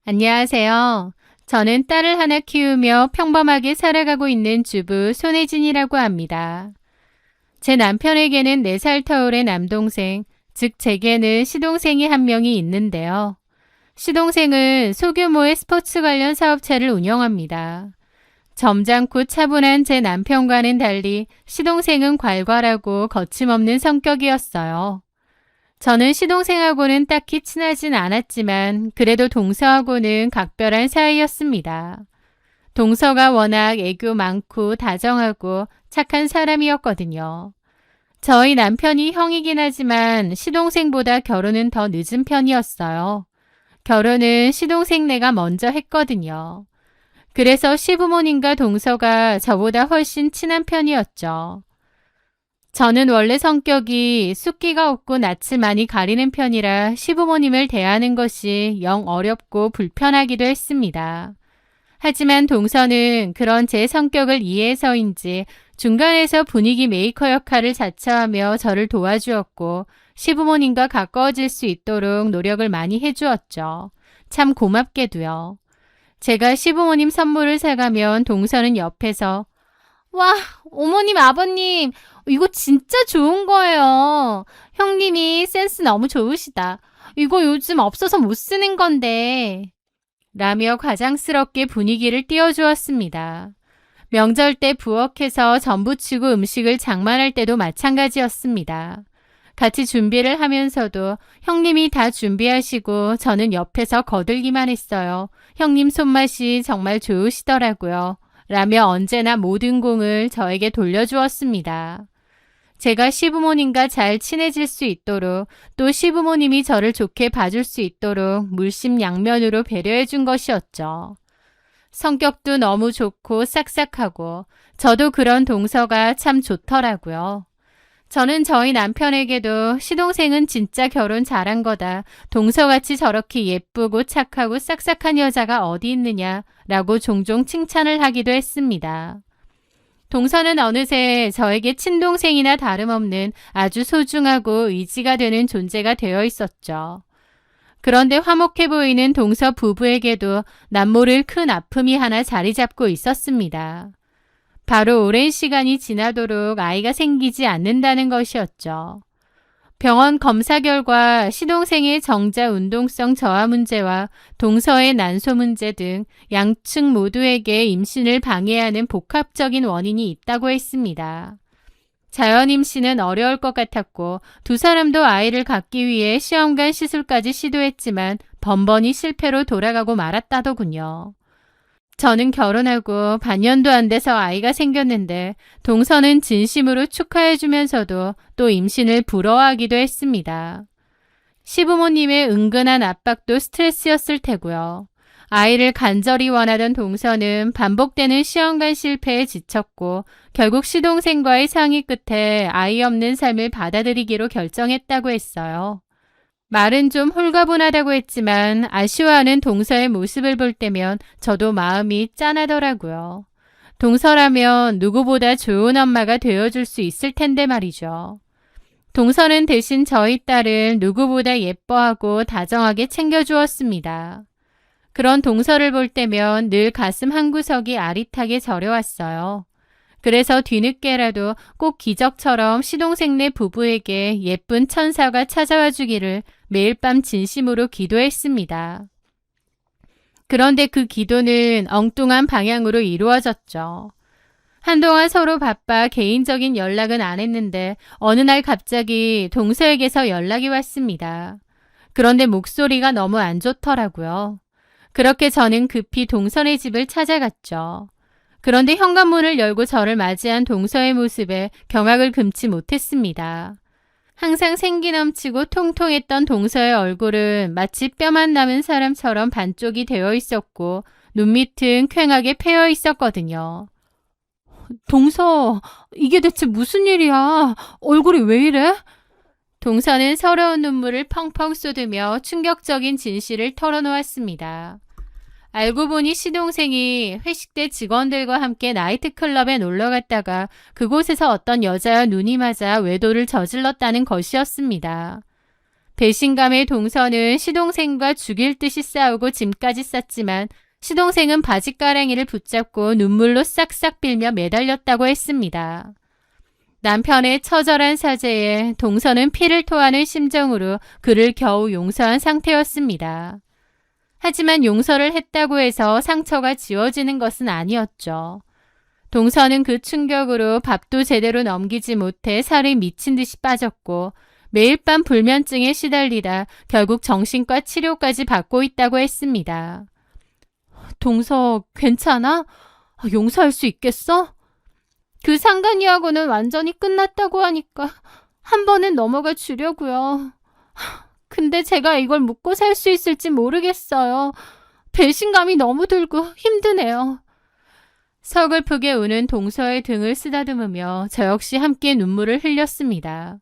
안녕하세요. 저는 딸을 하나 키우며 평범하게 살아가고 있는 주부 손혜진이라고 합니다. 제 남편에게는 4살 터울의 남동생, 즉 제게는 시동생이 한 명이 있는데요. 시동생은 소규모의 스포츠 관련 사업체를 운영합니다. 점잖고 차분한 제 남편과는 달리 시동생은 괄괄하고 거침없는 성격이었어요. 저는 시동생하고는 딱히 친하진 않았지만 그래도 동서하고는 각별한 사이였습니다. 동서가 워낙 애교 많고 다정하고 착한 사람이었거든요. 저희 남편이 형이긴 하지만 시동생보다 결혼은 더 늦은 편이었어요. 결혼은 시동생네가 먼저 했거든요. 그래서 시부모님과 동서가 저보다 훨씬 친한 편이었죠. 저는 원래 성격이 숫기가 없고 낯을 많이 가리는 편이라 시부모님을 대하는 것이 영 어렵고 불편하기도 했습니다. 하지만 동서는 그런 제 성격을 이해해서인지 중간에서 분위기 메이커 역할을 자처하며 저를 도와주었고 시부모님과 가까워질 수 있도록 노력을 많이 해주었죠. 참 고맙게도요. 제가 시부모님 선물을 사가면 동서는 옆에서 와, 어머님, 아버님, 이거 진짜 좋은 거예요. 형님이 센스 너무 좋으시다. 이거 요즘 없어서 못 쓰는 건데. 라며 과장스럽게 분위기를 띄워주었습니다. 명절 때 부엌에서 전부치고 음식을 장만할 때도 마찬가지였습니다. 같이 준비를 하면서도 형님이 다 준비하시고 저는 옆에서 거들기만 했어요. 형님 손맛이 정말 좋으시더라고요. 라며 언제나 모든 공을 저에게 돌려주었습니다. 제가 시부모님과 잘 친해질 수 있도록 또 시부모님이 저를 좋게 봐줄 수 있도록 물심양면으로 배려해 준 것이었죠. 성격도 너무 좋고 싹싹하고 저도 그런 동서가 참 좋더라고요. 저는 저희 남편에게도 시동생은 진짜 결혼 잘한 거다. 동서같이 저렇게 예쁘고 착하고 싹싹한 여자가 어디 있느냐 라고 종종 칭찬을 하기도 했습니다. 동서는 어느새 저에게 친동생이나 다름없는 아주 소중하고 의지가 되는 존재가 되어 있었죠. 그런데 화목해 보이는 동서 부부에게도 남모를 큰 아픔이 하나 자리 잡고 있었습니다. 바로 오랜 시간이 지나도록 아이가 생기지 않는다는 것이었죠. 병원 검사 결과 시동생의 정자 운동성 저하 문제와 동서의 난소 문제 등 양측 모두에게 임신을 방해하는 복합적인 원인이 있다고 했습니다. 자연 임신은 어려울 것 같았고 두 사람도 아이를 갖기 위해 시험관 시술까지 시도했지만 번번이 실패로 돌아가고 말았다더군요. 저는 결혼하고 반년도 안 돼서 아이가 생겼는데 동서는 진심으로 축하해주면서도 또 임신을 부러워하기도 했습니다. 시부모님의 은근한 압박도 스트레스였을 테고요. 아이를 간절히 원하던 동서는 반복되는 시험관 실패에 지쳤고 결국 시동생과의 상의 끝에 아이 없는 삶을 받아들이기로 결정했다고 했어요. 말은 좀 홀가분하다고 했지만 아쉬워하는 동서의 모습을 볼 때면 저도 마음이 짠하더라고요. 동서라면 누구보다 좋은 엄마가 되어줄 수 있을 텐데 말이죠. 동서는 대신 저희 딸을 누구보다 예뻐하고 다정하게 챙겨주었습니다. 그런 동서를 볼 때면 늘 가슴 한구석이 아릿하게 저려왔어요. 그래서 뒤늦게라도 꼭 기적처럼 시동생네 부부에게 예쁜 천사가 찾아와 주기를 매일 밤 진심으로 기도했습니다. 그런데 그 기도는 엉뚱한 방향으로 이루어졌죠. 한동안 서로 바빠 개인적인 연락은 안 했는데 어느 날 갑자기 동서에게서 연락이 왔습니다. 그런데 목소리가 너무 안 좋더라고요. 그렇게 저는 급히 동서네 집을 찾아갔죠. 그런데 현관문을 열고 저를 맞이한 동서의 모습에 경악을 금치 못했습니다. 항상 생기 넘치고 통통했던 동서의 얼굴은 마치 뼈만 남은 사람처럼 반쪽이 되어 있었고 눈밑은 퀭하게 패여 있었거든요. 동서, 이게 대체 무슨 일이야? 얼굴이 왜 이래? 동서는 서러운 눈물을 펑펑 쏟으며 충격적인 진실을 털어놓았습니다. 알고 보니 시동생이 회식 때 직원들과 함께 나이트클럽에 놀러 갔다가 그곳에서 어떤 여자와 눈이 맞아 외도를 저질렀다는 것이었습니다. 배신감의 동서는 시동생과 죽일 듯이 싸우고 짐까지 쌌지만 시동생은 바지가랑이를 붙잡고 눈물로 싹싹 빌며 매달렸다고 했습니다. 남편의 처절한 사죄에 동서는 피를 토하는 심정으로 그를 겨우 용서한 상태였습니다. 하지만 용서를 했다고 해서 상처가 지워지는 것은 아니었죠. 동서는 그 충격으로 밥도 제대로 넘기지 못해 살이 미친 듯이 빠졌고 매일 밤 불면증에 시달리다 결국 정신과 치료까지 받고 있다고 했습니다. 동서, 괜찮아? 용서할 수 있겠어? 그 상간이하고는 완전히 끝났다고 하니까 한 번은 넘어가 주려고요. 근데 제가 이걸 묻고 살 수 있을지 모르겠어요. 배신감이 너무 들고 힘드네요. 서글프게 우는 동서의 등을 쓰다듬으며 저 역시 함께 눈물을 흘렸습니다.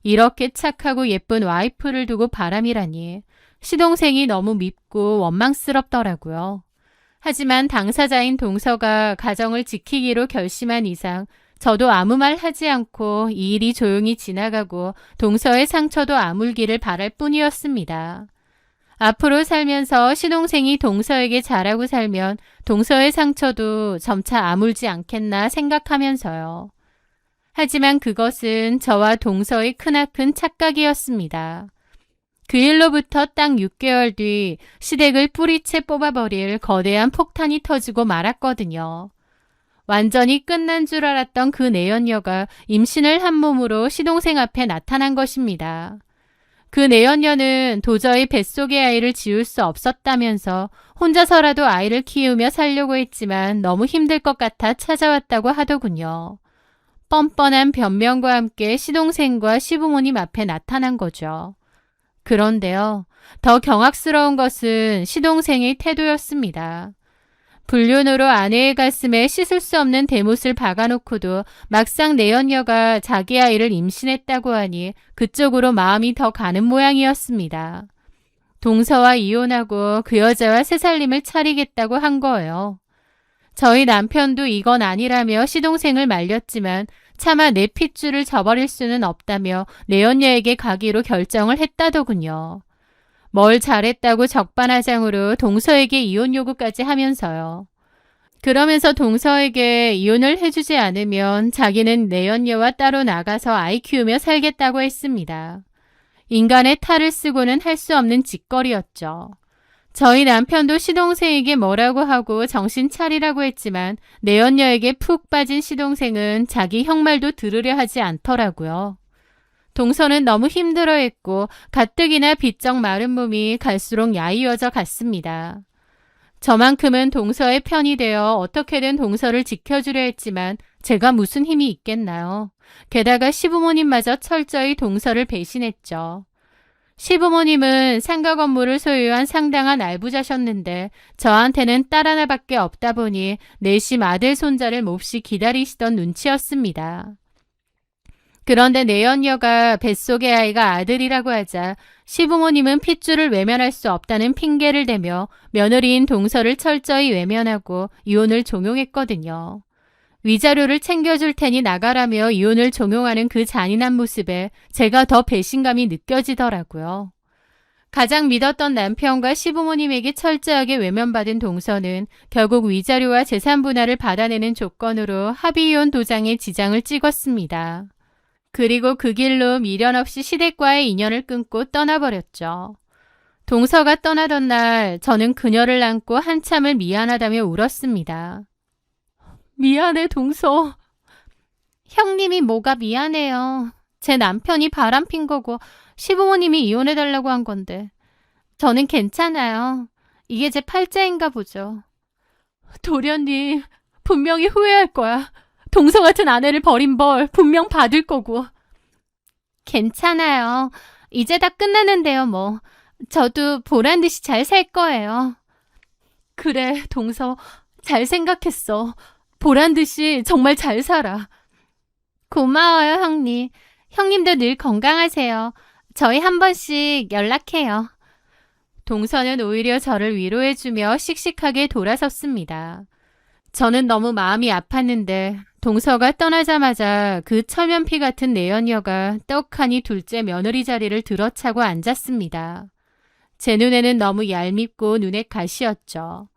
이렇게 착하고 예쁜 와이프를 두고 바람이라니 시동생이 너무 밉고 원망스럽더라고요. 하지만 당사자인 동서가 가정을 지키기로 결심한 이상 저도 아무 말 하지 않고 이 일이 조용히 지나가고 동서의 상처도 아물기를 바랄 뿐이었습니다. 앞으로 살면서 시동생이 동서에게 잘하고 살면 동서의 상처도 점차 아물지 않겠나 생각하면서요. 하지만 그것은 저와 동서의 크나큰 착각이었습니다. 그 일로부터 딱 6개월 뒤 시댁을 뿌리채 뽑아버릴 거대한 폭탄이 터지고 말았거든요. 완전히 끝난 줄 알았던 그 내연녀가 임신을 한 몸으로 시동생 앞에 나타난 것입니다. 그 내연녀는 도저히 뱃속의 아이를 지울 수 없었다면서 혼자서라도 아이를 키우며 살려고 했지만 너무 힘들 것 같아 찾아왔다고 하더군요. 뻔뻔한 변명과 함께 시동생과 시부모님 앞에 나타난 거죠. 그런데요, 더 경악스러운 것은 시동생의 태도였습니다. 불륜으로 아내의 가슴에 씻을 수 없는 대못을 박아놓고도 막상 내연녀가 자기 아이를 임신했다고 하니 그쪽으로 마음이 더 가는 모양이었습니다. 동서와 이혼하고 그 여자와 새살림을 차리겠다고 한 거예요. 저희 남편도 이건 아니라며 시동생을 말렸지만 차마 내 핏줄을 저버릴 수는 없다며 내연녀에게 가기로 결정을 했다더군요. 뭘 잘했다고 적반하장으로 동서에게 이혼 요구까지 하면서요. 그러면서 동서에게 이혼을 해주지 않으면 자기는 내연녀와 따로 나가서 아이 키우며 살겠다고 했습니다. 인간의 탈을 쓰고는 할 수 없는 짓거리였죠. 저희 남편도 시동생에게 뭐라고 하고 정신 차리라고 했지만 내연녀에게 푹 빠진 시동생은 자기 형 말도 들으려 하지 않더라고요. 동서는 너무 힘들어했고 가뜩이나 비쩍 마른 몸이 갈수록 야위어져 갔습니다. 저만큼은 동서의 편이 되어 어떻게든 동서를 지켜주려 했지만 제가 무슨 힘이 있겠나요? 게다가 시부모님마저 철저히 동서를 배신했죠. 시부모님은 상가 건물을 소유한 상당한 알부자셨는데 저한테는 딸 하나밖에 없다 보니 내심 아들 손자를 몹시 기다리시던 눈치였습니다. 그런데 내연녀가 뱃속의 아이가 아들이라고 하자 시부모님은 핏줄을 외면할 수 없다는 핑계를 대며 며느리인 동서를 철저히 외면하고 이혼을 종용했거든요. 위자료를 챙겨줄 테니 나가라며 이혼을 종용하는 그 잔인한 모습에 제가 더 배신감이 느껴지더라고요. 가장 믿었던 남편과 시부모님에게 철저하게 외면받은 동서는 결국 위자료와 재산 분할을 받아내는 조건으로 합의이혼 도장에 지장을 찍었습니다. 그리고 그 길로 미련 없이 시댁과의 인연을 끊고 떠나버렸죠. 동서가 떠나던 날 저는 그녀를 안고 한참을 미안하다며 울었습니다. 미안해, 동서. 형님이 뭐가 미안해요. 제 남편이 바람핀 거고 시부모님이 이혼해달라고 한 건데. 저는 괜찮아요. 이게 제 팔자인가 보죠. 도련님, 분명히 후회할 거야. 동서 같은 아내를 버린 벌 분명 받을 거고. 괜찮아요. 이제 다 끝났는데요, 뭐. 저도 보란 듯이 잘 살 거예요. 그래, 동서. 잘 생각했어. 보란 듯이 정말 잘 살아. 고마워요, 형님. 형님도 늘 건강하세요. 저희 한 번씩 연락해요. 동서는 오히려 저를 위로해주며 씩씩하게 돌아섰습니다. 저는 너무 마음이 아팠는데 동서가 떠나자마자 그 철면피 같은 내연녀가 떡하니 둘째 며느리 자리를 들어차고 앉았습니다. 제 눈에는 너무 얄밉고 눈에 가시였죠.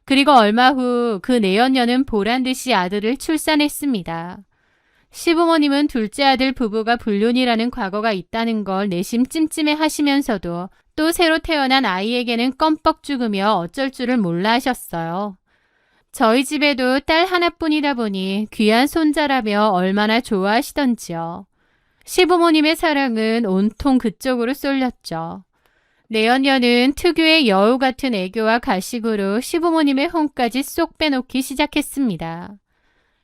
그리고 얼마 후 그 내연녀는 보란듯이 아들을 출산했습니다. 시부모님은 둘째 아들 부부가 불륜이라는 과거가 있다는 걸 내심 찜찜해 하시면서도 또 새로 태어난 아이에게는 껌뻑 죽으며 어쩔 줄을 몰라 하셨어요. 저희 집에도 딸 하나뿐이다 보니 귀한 손자라며 얼마나 좋아하시던지요. 시부모님의 사랑은 온통 그쪽으로 쏠렸죠. 내연녀는 특유의 여우 같은 애교와 가식으로 시부모님의 혼까지 쏙 빼놓기 시작했습니다.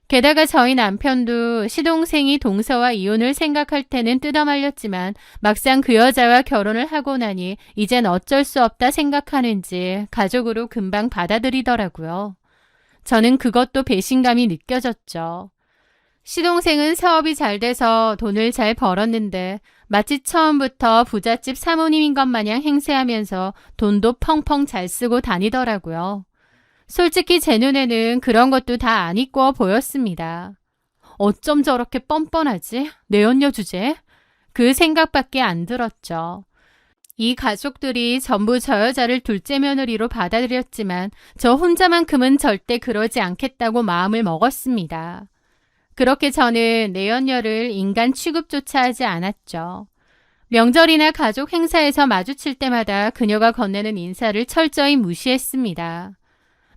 게다가 저희 남편도 시동생이 동서와 이혼을 생각할 때는 뜯어말렸지만 막상 그 여자와 결혼을 하고 나니 이젠 어쩔 수 없다 생각하는지 가족으로 금방 받아들이더라고요. 저는 그것도 배신감이 느껴졌죠. 시동생은 사업이 잘 돼서 돈을 잘 벌었는데 마치 처음부터 부잣집 사모님인 것 마냥 행세하면서 돈도 펑펑 잘 쓰고 다니더라고요. 솔직히 제 눈에는 그런 것도 다 안 이뻐 보였습니다. 어쩜 저렇게 뻔뻔하지? 내연녀 주제? 그 생각밖에 안 들었죠. 이 가족들이 전부 저 여자를 둘째 며느리로 받아들였지만 저 혼자만큼은 절대 그러지 않겠다고 마음을 먹었습니다. 그렇게 저는 내연녀를 인간 취급조차 하지 않았죠. 명절이나 가족 행사에서 마주칠 때마다 그녀가 건네는 인사를 철저히 무시했습니다.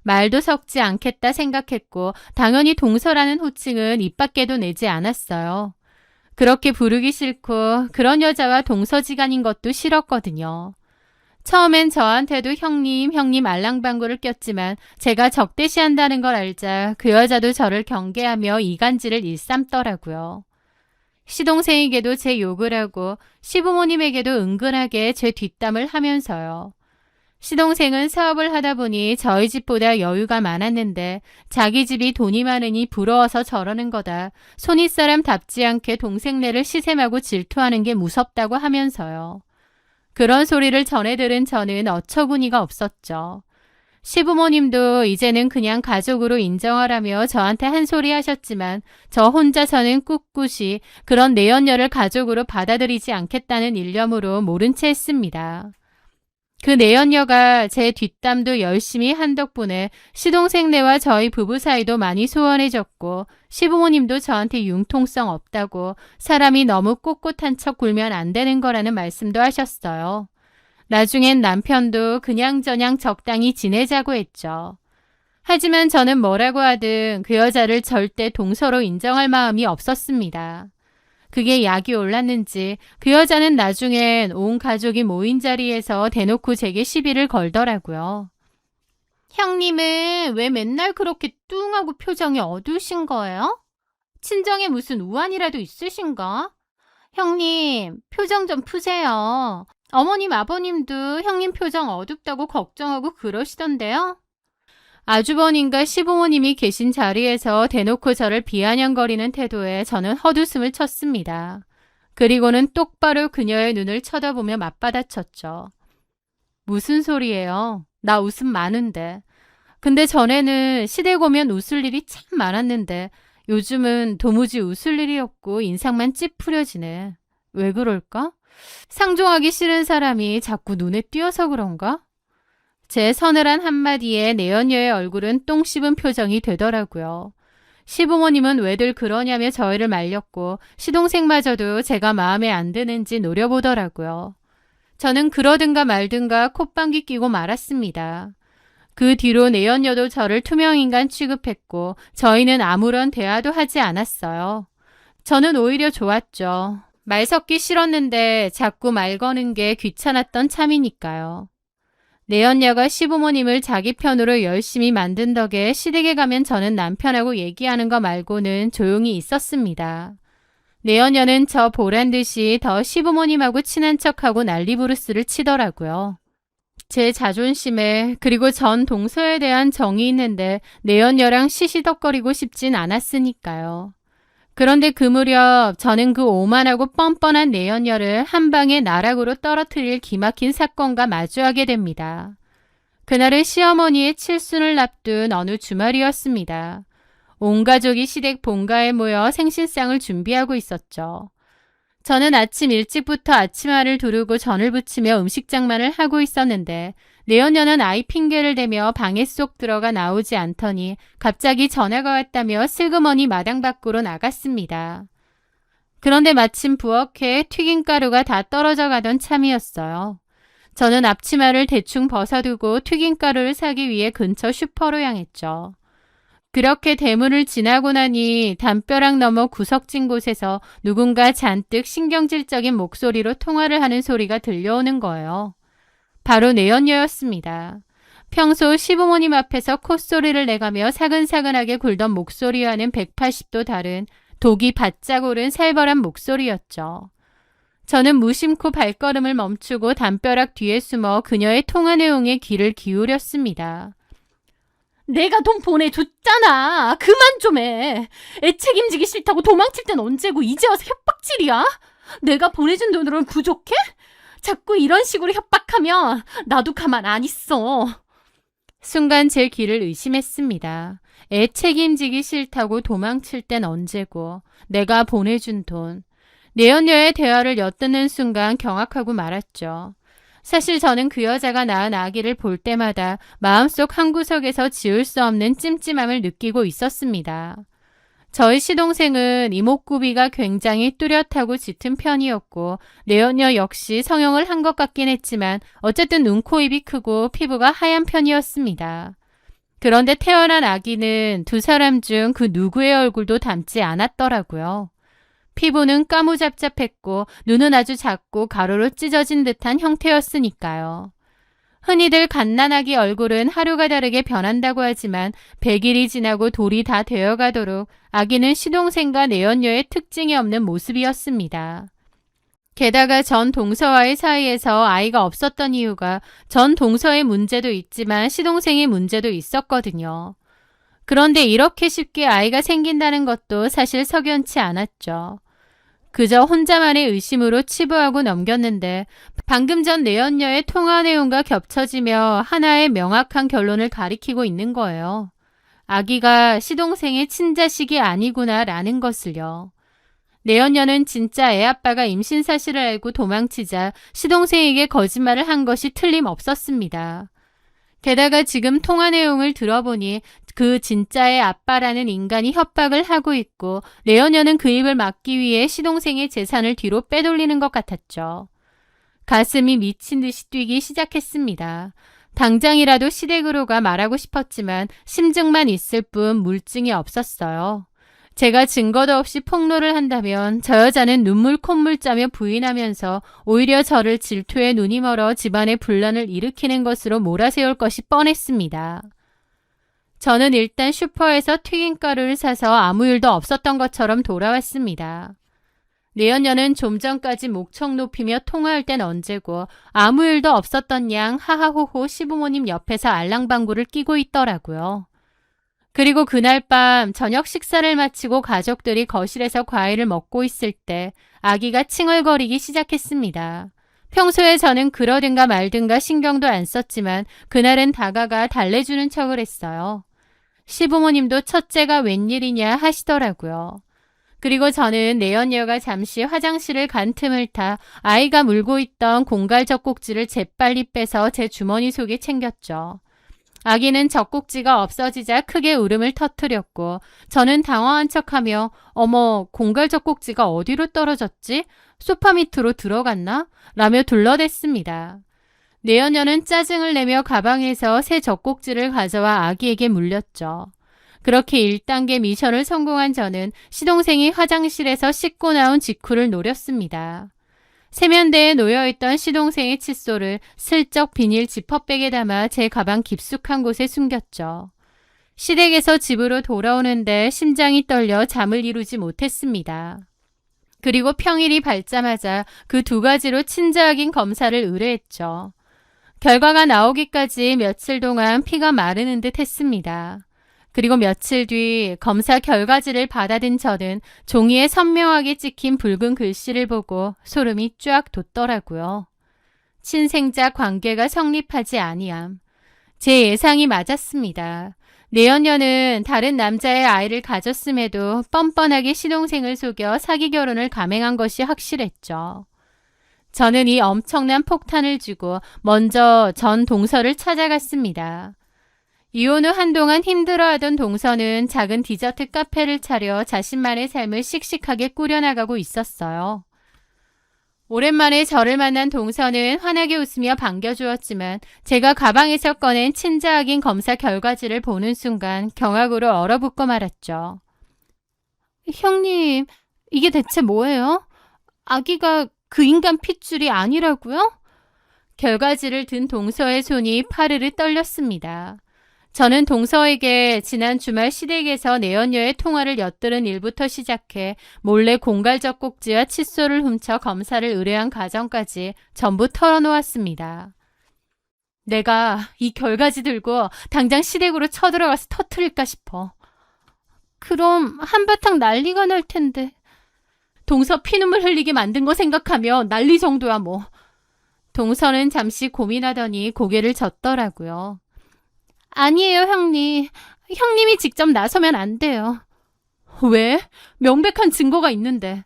말도 섞지 않겠다 생각했고 당연히 동서라는 호칭은 입 밖에도 내지 않았어요. 그렇게 부르기 싫고 그런 여자와 동서지간인 것도 싫었거든요. 처음엔 저한테도 형님 알랑방구를 꼈지만 제가 적대시한다는 걸 알자 그 여자도 저를 경계하며 이간질을 일삼더라고요. 시동생에게도 제 욕을 하고 시부모님에게도 은근하게 제 뒷담을 하면서요. 시동생은 사업을 하다 보니 저희 집보다 여유가 많았는데 자기 집이 돈이 많으니 부러워서 저러는 거다. 손윗사람답지 않게 동생네를 시샘하고 질투하는 게 무섭다고 하면서요. 그런 소리를 전해 들은 저는 어처구니가 없었죠. 시부모님도 이제는 그냥 가족으로 인정하라며 저한테 한 소리 하셨지만 저 혼자서는 꿋꿋이 그런 내연녀를 가족으로 받아들이지 않겠다는 일념으로 모른 채 했습니다. 그 내연녀가 제 뒷담도 열심히 한 덕분에 시동생네와 저희 부부 사이도 많이 소원해졌고 시부모님도 저한테 융통성 없다고 사람이 너무 꼿꼿한 척 굴면 안 되는 거라는 말씀도 하셨어요. 나중엔 남편도 그냥저냥 적당히 지내자고 했죠. 하지만 저는 뭐라고 하든 그 여자를 절대 동서로 인정할 마음이 없었습니다. 그게 약이 올랐는지 그 여자는 나중엔 온 가족이 모인 자리에서 대놓고 제게 시비를 걸더라고요. 형님은 왜 맨날 그렇게 뚱하고 표정이 어두우신 거예요? 친정에 무슨 우환이라도 있으신가? 형님, 표정 좀 푸세요. 어머님, 아버님도 형님 표정 어둡다고 걱정하고 그러시던데요? 아주버님과 시부모님이 계신 자리에서 대놓고 저를 비아냥거리는 태도에 저는 헛웃음을 쳤습니다. 그리고는 똑바로 그녀의 눈을 쳐다보며 맞받아쳤죠. 무슨 소리예요? 나 웃음 많은데. 근데 전에는 시댁 오면 웃을 일이 참 많았는데 요즘은 도무지 웃을 일이 없고 인상만 찌푸려지네. 왜 그럴까? 상종하기 싫은 사람이 자꾸 눈에 띄어서 그런가? 제 서늘한 한마디에 내연녀의 얼굴은 똥 씹은 표정이 되더라고요. 시부모님은 왜들 그러냐며 저희를 말렸고 시동생마저도 제가 마음에 안 드는지 노려보더라고요. 저는 그러든가 말든가 콧방귀 끼고 말았습니다. 그 뒤로 내연녀도 저를 투명인간 취급했고 저희는 아무런 대화도 하지 않았어요. 저는 오히려 좋았죠. 말 섞기 싫었는데 자꾸 말 거는 게 귀찮았던 참이니까요. 내연녀가 시부모님을 자기 편으로 열심히 만든 덕에 시댁에 가면 저는 남편하고 얘기하는 거 말고는 조용히 있었습니다. 내연녀는 저 보란 듯이 더 시부모님하고 친한 척하고 난리부르스를 치더라고요. 제 자존심에 그리고 전 동서에 대한 정이 있는데 내연녀랑 시시덕거리고 싶진 않았으니까요. 그런데 그 무렵 저는 그 오만하고 뻔뻔한 내연녀를 한 방에 나락으로 떨어뜨릴 기막힌 사건과 마주하게 됩니다. 그날은 시어머니의 칠순을 앞둔 어느 주말이었습니다. 온 가족이 시댁 본가에 모여 생신상을 준비하고 있었죠. 저는 아침 일찍부터 아침알을 두르고 전을 부치며 음식 장만을 하고 있었는데 내연녀는 아이 핑계를 대며 방에 쏙 들어가 나오지 않더니 갑자기 전화가 왔다며 슬그머니 마당 밖으로 나갔습니다. 그런데 마침 부엌에 튀김가루가 다 떨어져 가던 참이었어요. 저는 앞치마를 대충 벗어두고 튀김가루를 사기 위해 근처 슈퍼로 향했죠. 그렇게 대문을 지나고 나니 담벼락 너머 구석진 곳에서 누군가 잔뜩 신경질적인 목소리로 통화를 하는 소리가 들려오는 거예요. 바로 내연녀였습니다. 평소 시부모님 앞에서 콧소리를 내가며 사근사근하게 굴던 목소리와는 180도 다른 독이 바짝 오른 살벌한 목소리였죠. 저는 무심코 발걸음을 멈추고 담벼락 뒤에 숨어 그녀의 통화 내용에 귀를 기울였습니다. 내가 돈 보내줬잖아. 그만 좀 해. 애 책임지기 싫다고 도망칠 땐 언제고 이제 와서 협박질이야? 내가 보내준 돈으로는 부족해? 자꾸 이런 식으로 협박하면 나도 가만 안 있어. 순간 제 귀를 의심했습니다. 애 책임지기 싫다고 도망칠 땐 언제고 내가 보내준 돈. 내연녀의 대화를 엿듣는 순간 경악하고 말았죠. 사실 저는 그 여자가 낳은 아기를 볼 때마다 마음속 한구석에서 지울 수 없는 찜찜함을 느끼고 있었습니다. 저희 시동생은 이목구비가 굉장히 뚜렷하고 짙은 편이었고 내연녀 역시 성형을 한 것 같긴 했지만 어쨌든 눈, 코, 입이 크고 피부가 하얀 편이었습니다. 그런데 태어난 아기는 두 사람 중 그 누구의 얼굴도 닮지 않았더라고요. 피부는 까무잡잡했고 눈은 아주 작고 가로로 찢어진 듯한 형태였으니까요. 흔히들 갓난아기 얼굴은 하루가 다르게 변한다고 하지만 100일이 지나고 돌이 다 되어가도록 아기는 시동생과 내연녀의 특징이 없는 모습이었습니다. 게다가 전 동서와의 사이에서 아이가 없었던 이유가 전 동서의 문제도 있지만 시동생의 문제도 있었거든요. 그런데 이렇게 쉽게 아이가 생긴다는 것도 사실 석연치 않았죠. 그저 혼자만의 의심으로 치부하고 넘겼는데 방금 전 내연녀의 통화 내용과 겹쳐지며 하나의 명확한 결론을 가리키고 있는 거예요. 아기가 시동생의 친자식이 아니구나라는 것을요. 내연녀는 진짜 애아빠가 임신 사실을 알고 도망치자 시동생에게 거짓말을 한 것이 틀림없었습니다. 게다가 지금 통화 내용을 들어보니 그 진짜의 아빠라는 인간이 협박을 하고 있고 내연녀는 그 입을 막기 위해 시동생의 재산을 뒤로 빼돌리는 것 같았죠. 가슴이 미친 듯이 뛰기 시작했습니다. 당장이라도 시댁으로 가 말하고 싶었지만 심증만 있을 뿐 물증이 없었어요. 제가 증거도 없이 폭로를 한다면 저 여자는 눈물 콧물 짜며 부인하면서 오히려 저를 질투에 눈이 멀어 집안의 분란을 일으키는 것으로 몰아세울 것이 뻔했습니다. 저는 일단 슈퍼에서 튀김가루를 사서 아무 일도 없었던 것처럼 돌아왔습니다. 내연녀는 좀 전까지 목청 높이며 통화할 땐 언제고 아무 일도 없었던 양 하하호호 시부모님 옆에서 알랑방구를 끼고 있더라고요. 그리고 그날 밤 저녁 식사를 마치고 가족들이 거실에서 과일을 먹고 있을 때 아기가 칭얼거리기 시작했습니다. 평소에 저는 그러든가 말든가 신경도 안 썼지만 그날은 다가가 달래주는 척을 했어요. 시부모님도 첫째가 웬일이냐 하시더라고요. 그리고 저는 내연녀가 잠시 화장실을 간 틈을 타 아이가 물고 있던 공갈 젖꼭지를 재빨리 빼서 제 주머니 속에 챙겼죠. 아기는 젖꼭지가 없어지자 크게 울음을 터뜨렸고 저는 당황한 척하며 어머 공갈 젖꼭지가 어디로 떨어졌지? 소파 밑으로 들어갔나? 라며 둘러댔습니다. 내연녀는 짜증을 내며 가방에서 새 젖꼭지를 가져와 아기에게 물렸죠. 그렇게 1단계 미션을 성공한 저는 시동생이 화장실에서 씻고 나온 직후를 노렸습니다. 세면대에 놓여있던 시동생의 칫솔을 슬쩍 비닐 지퍼백에 담아 제 가방 깊숙한 곳에 숨겼죠. 시댁에서 집으로 돌아오는데 심장이 떨려 잠을 이루지 못했습니다. 그리고 평일이 밝자마자 그 두 가지로 친자확인 검사를 의뢰했죠. 결과가 나오기까지 며칠 동안 피가 마르는 듯 했습니다. 그리고 며칠 뒤 검사 결과지를 받아든 저는 종이에 선명하게 찍힌 붉은 글씨를 보고 소름이 쫙 돋더라고요. 친생자 관계가 성립하지 아니함. 제 예상이 맞았습니다. 내연녀는 다른 남자의 아이를 가졌음에도 뻔뻔하게 시동생을 속여 사기 결혼을 감행한 것이 확실했죠. 저는 이 엄청난 폭탄을 쥐고 먼저 전 동서를 찾아갔습니다. 이혼 후 한동안 힘들어하던 동서는 작은 디저트 카페를 차려 자신만의 삶을 씩씩하게 꾸려나가고 있었어요. 오랜만에 저를 만난 동서는 환하게 웃으며 반겨주었지만 제가 가방에서 꺼낸 친자확인 검사 결과지를 보는 순간 경악으로 얼어붙고 말았죠. 형님, 이게 대체 뭐예요? 아기가 그 인간 핏줄이 아니라고요? 결과지를 든 동서의 손이 파르르 떨렸습니다. 저는 동서에게 지난 주말 시댁에서 내연녀의 통화를 엿들은 일부터 시작해 몰래 공갈 젖꼭지와 칫솔을 훔쳐 검사를 의뢰한 과정까지 전부 털어놓았습니다. 내가 이 결과지 들고 당장 시댁으로 쳐들어가서 터뜨릴까 싶어. 그럼 한바탕 난리가 날 텐데. 동서 피눈물 흘리게 만든 거 생각하면 난리 정도야 뭐. 동서는 잠시 고민하더니 고개를 젓더라고요. 아니에요, 형님. 형님이 직접 나서면 안 돼요. 왜? 명백한 증거가 있는데.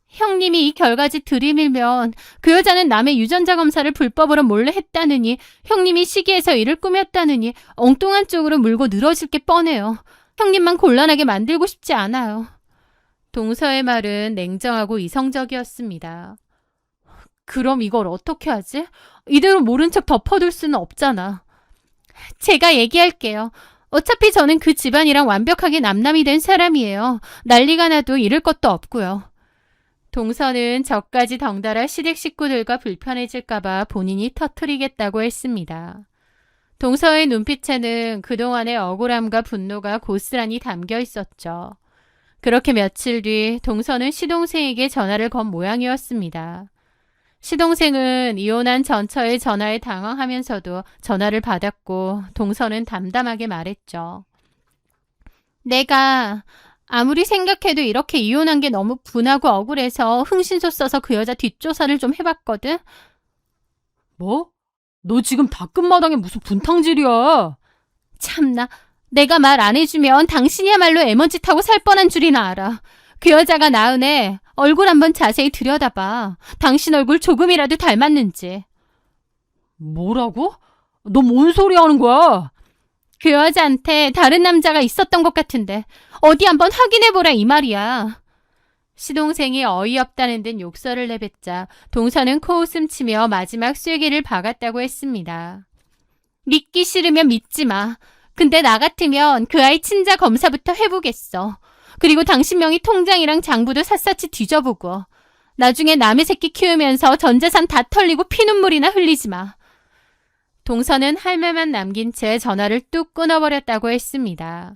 형님이 이 결과지 들이밀면 그 여자는 남의 유전자 검사를 불법으로 몰래 했다느니 형님이 시기해서 일을 꾸몄다느니 엉뚱한 쪽으로 물고 늘어질 게 뻔해요. 형님만 곤란하게 만들고 싶지 않아요. 동서의 말은 냉정하고 이성적이었습니다. 그럼 이걸 어떻게 하지? 이대로 모른 척 덮어둘 수는 없잖아. 제가 얘기할게요. 어차피 저는 그 집안이랑 완벽하게 남남이 된 사람이에요. 난리가 나도 잃을 것도 없고요. 동서는 저까지 덩달아 시댁 식구들과 불편해질까봐 본인이 터트리겠다고 했습니다. 동서의 눈빛에는 그동안의 억울함과 분노가 고스란히 담겨 있었죠. 그렇게 며칠 뒤 동서는 시동생에게 전화를 건 모양이었습니다. 시동생은 이혼한 전처의 전화에 당황하면서도 전화를 받았고 동서는 담담하게 말했죠. 내가 아무리 생각해도 이렇게 이혼한 게 너무 분하고 억울해서 흥신소 써서 그 여자 뒷조사를 좀 해봤거든. 뭐? 너 지금 다 끝마당에 무슨 분탕질이야? 참나, 내가 말 안 해주면 당신이야말로 애먼짓하고 살 뻔한 줄이나 알아. 그 여자가 나은애 얼굴 한번 자세히 들여다봐. 당신 얼굴 조금이라도 닮았는지. 뭐라고? 너 뭔 소리 하는 거야? 그 여자한테 다른 남자가 있었던 것 같은데 어디 한번 확인해보라 이 말이야. 시동생이 어이없다는 듯 욕설을 내뱉자 동서는 코웃음 치며 마지막 쐐기를 박았다고 했습니다. 믿기 싫으면 믿지 마. 근데 나 같으면 그 아이 친자 검사부터 해보겠어. 그리고 당신 명의 통장이랑 장부도 샅샅이 뒤져보고. 나중에 남의 새끼 키우면서 전 재산 다 털리고 피눈물이나 흘리지 마. 동서는 할 말만 남긴 채 전화를 뚝 끊어버렸다고 했습니다.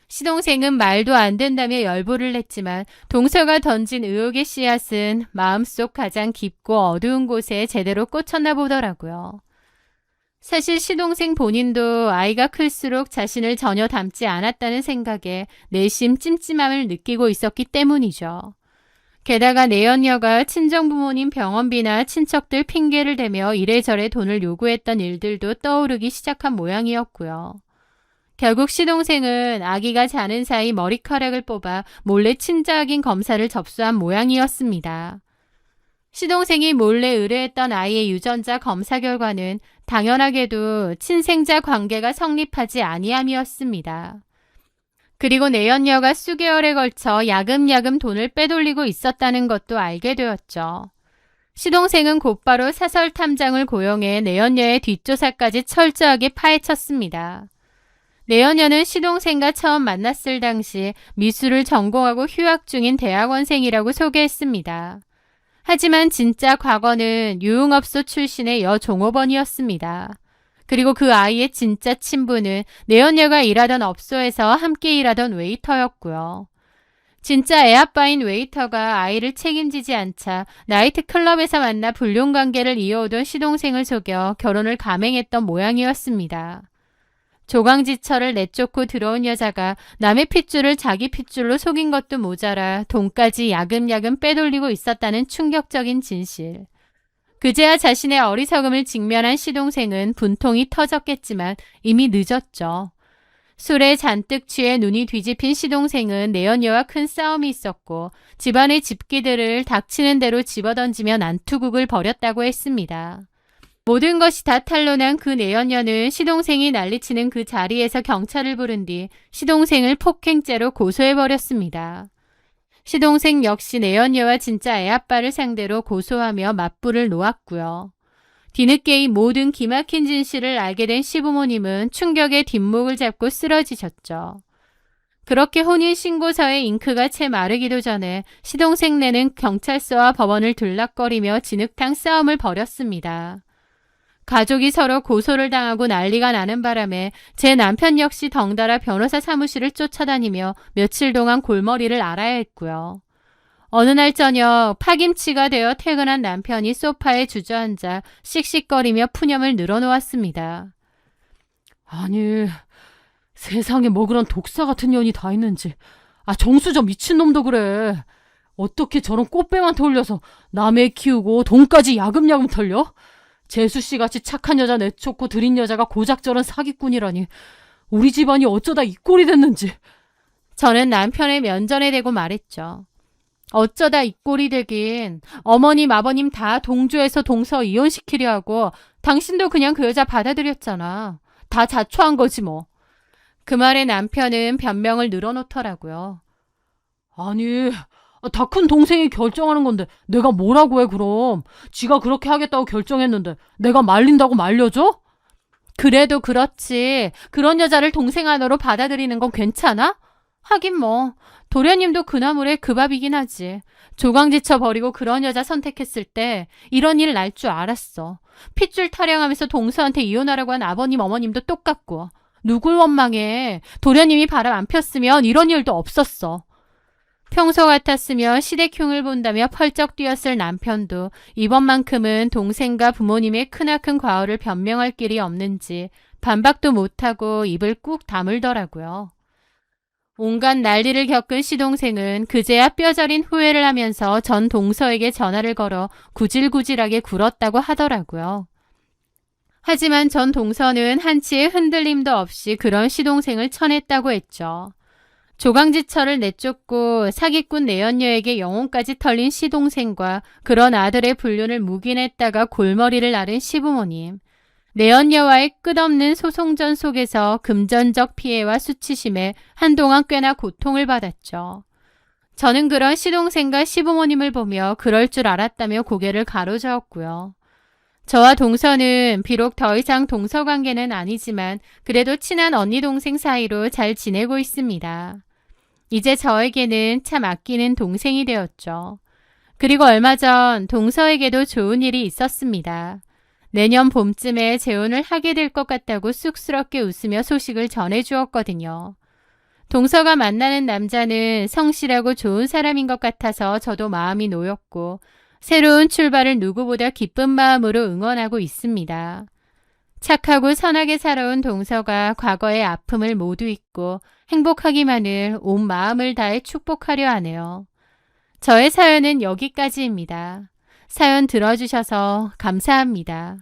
시동생은 말도 안 된다며 열불을 냈지만 동서가 던진 의혹의 씨앗은 마음속 가장 깊고 어두운 곳에 제대로 꽂혔나 보더라고요. 사실 시동생 본인도 아이가 클수록 자신을 전혀 닮지 않았다는 생각에 내심 찜찜함을 느끼고 있었기 때문이죠. 게다가 내연녀가 친정부모님 병원비나 친척들 핑계를 대며 이래저래 돈을 요구했던 일들도 떠오르기 시작한 모양이었고요. 결국 시동생은 아기가 자는 사이 머리카락을 뽑아 몰래 친자 확인 검사를 접수한 모양이었습니다. 시동생이 몰래 의뢰했던 아이의 유전자 검사 결과는 당연하게도 친생자 관계가 성립하지 아니함이었습니다. 그리고 내연녀가 수개월에 걸쳐 야금야금 돈을 빼돌리고 있었다는 것도 알게 되었죠. 시동생은 곧바로 사설 탐장을 고용해 내연녀의 뒷조사까지 철저하게 파헤쳤습니다. 내연녀는 시동생과 처음 만났을 당시 미술을 전공하고 휴학 중인 대학원생이라고 소개했습니다. 하지만 진짜 과거는 유흥업소 출신의 여종업원이었습니다. 그리고 그 아이의 진짜 친부는 내연녀가 일하던 업소에서 함께 일하던 웨이터였고요. 진짜 애아빠인 웨이터가 아이를 책임지지 않자 나이트클럽에서 만나 불륜관계를 이어오던 시동생을 속여 결혼을 감행했던 모양이었습니다. 조강지처를 내쫓고 들어온 여자가 남의 핏줄을 자기 핏줄로 속인 것도 모자라 돈까지 야금야금 빼돌리고 있었다는 충격적인 진실. 그제야 자신의 어리석음을 직면한 시동생은 분통이 터졌겠지만 이미 늦었죠. 술에 잔뜩 취해 눈이 뒤집힌 시동생은 내연녀와 큰 싸움이 있었고 집안의 집기들을 닥치는 대로 집어던지며 난투극을 벌였다고 했습니다. 모든 것이 다 탄로난 그 내연녀는 시동생이 난리치는 그 자리에서 경찰을 부른 뒤 시동생을 폭행죄로 고소해버렸습니다. 시동생 역시 내연녀와 진짜 애아빠를 상대로 고소하며 맞불을 놓았고요. 뒤늦게 이 모든 기막힌 진실을 알게 된 시부모님은 충격에 뒷목을 잡고 쓰러지셨죠. 그렇게 혼인신고서의 잉크가 채 마르기도 전에 시동생네는 경찰서와 법원을 들락거리며 진흙탕 싸움을 벌였습니다. 가족이 서로 고소를 당하고 난리가 나는 바람에 제 남편 역시 덩달아 변호사 사무실을 쫓아다니며 며칠 동안 골머리를 앓아야 했고요. 어느 날 저녁 파김치가 되어 퇴근한 남편이 소파에 주저앉아 씩씩거리며 푸념을 늘어놓았습니다. 아니, 세상에 뭐 그런 독사 같은 년이 다 있는지. 정수저 미친놈도 그래. 어떻게 저런 꽃뱀한테 홀려서 남의 키우고 돈까지 야금야금 털려? 재수씨같이 착한 여자 내쫓고 들인 여자가 고작 저런 사기꾼이라니. 우리 집안이 어쩌다 이 꼴이 됐는지. 저는 남편의 면전에 대고 말했죠. 어쩌다 이 꼴이 되긴. 어머님 아버님 다 동조해서 동서 이혼시키려 하고 당신도 그냥 그 여자 받아들였잖아. 다 자초한 거지 뭐. 그 말에 남편은 변명을 늘어놓더라고요. 아니, 다 큰 동생이 결정하는 건데 내가 뭐라고 해 그럼. 지가 그렇게 하겠다고 결정했는데 내가 말린다고 말려줘? 그래도 그렇지. 그런 여자를 동생 하나로 받아들이는 건 괜찮아? 하긴 뭐 도련님도 그나물에 그 밥이긴 하지. 조강지쳐 버리고 그런 여자 선택했을 때 이런 일 날 줄 알았어. 핏줄 타령하면서 동서한테 이혼하라고 한 아버님 어머님도 똑같고. 누굴 원망해. 도련님이 바람 안 폈으면 이런 일도 없었어. 평소 같았으며 시댁흉을 본다며 펄쩍 뛰었을 남편도 이번만큼은 동생과 부모님의 크나큰 과오를 변명할 길이 없는지 반박도 못하고 입을 꾹 다물더라고요. 온갖 난리를 겪은 시동생은 그제야 뼈저린 후회를 하면서 전 동서에게 전화를 걸어 구질구질하게 굴었다고 하더라고요. 하지만 전 동서는 한치의 흔들림도 없이 그런 시동생을 쳐냈다고 했죠. 조강지처를 내쫓고 사기꾼 내연녀에게 영혼까지 털린 시동생과 그런 아들의 불륜을 묵인했다가 골머리를 앓은 시부모님. 내연녀와의 끝없는 소송전 속에서 금전적 피해와 수치심에 한동안 꽤나 고통을 받았죠. 저는 그런 시동생과 시부모님을 보며 그럴 줄 알았다며 고개를 가로저었고요. 저와 동서는 비록 더 이상 동서 관계는 아니지만 그래도 친한 언니 동생 사이로 잘 지내고 있습니다. 이제 저에게는 참 아끼는 동생이 되었죠. 그리고 얼마 전 동서에게도 좋은 일이 있었습니다. 내년 봄쯤에 재혼을 하게 될 것 같다고 쑥스럽게 웃으며 소식을 전해주었거든요. 동서가 만나는 남자는 성실하고 좋은 사람인 것 같아서 저도 마음이 놓였고 새로운 출발을 누구보다 기쁜 마음으로 응원하고 있습니다. 착하고 선하게 살아온 동서가 과거의 아픔을 모두 잊고 행복하기만을 온 마음을 다해 축복하려 하네요. 저의 사연은 여기까지입니다. 사연 들어주셔서 감사합니다.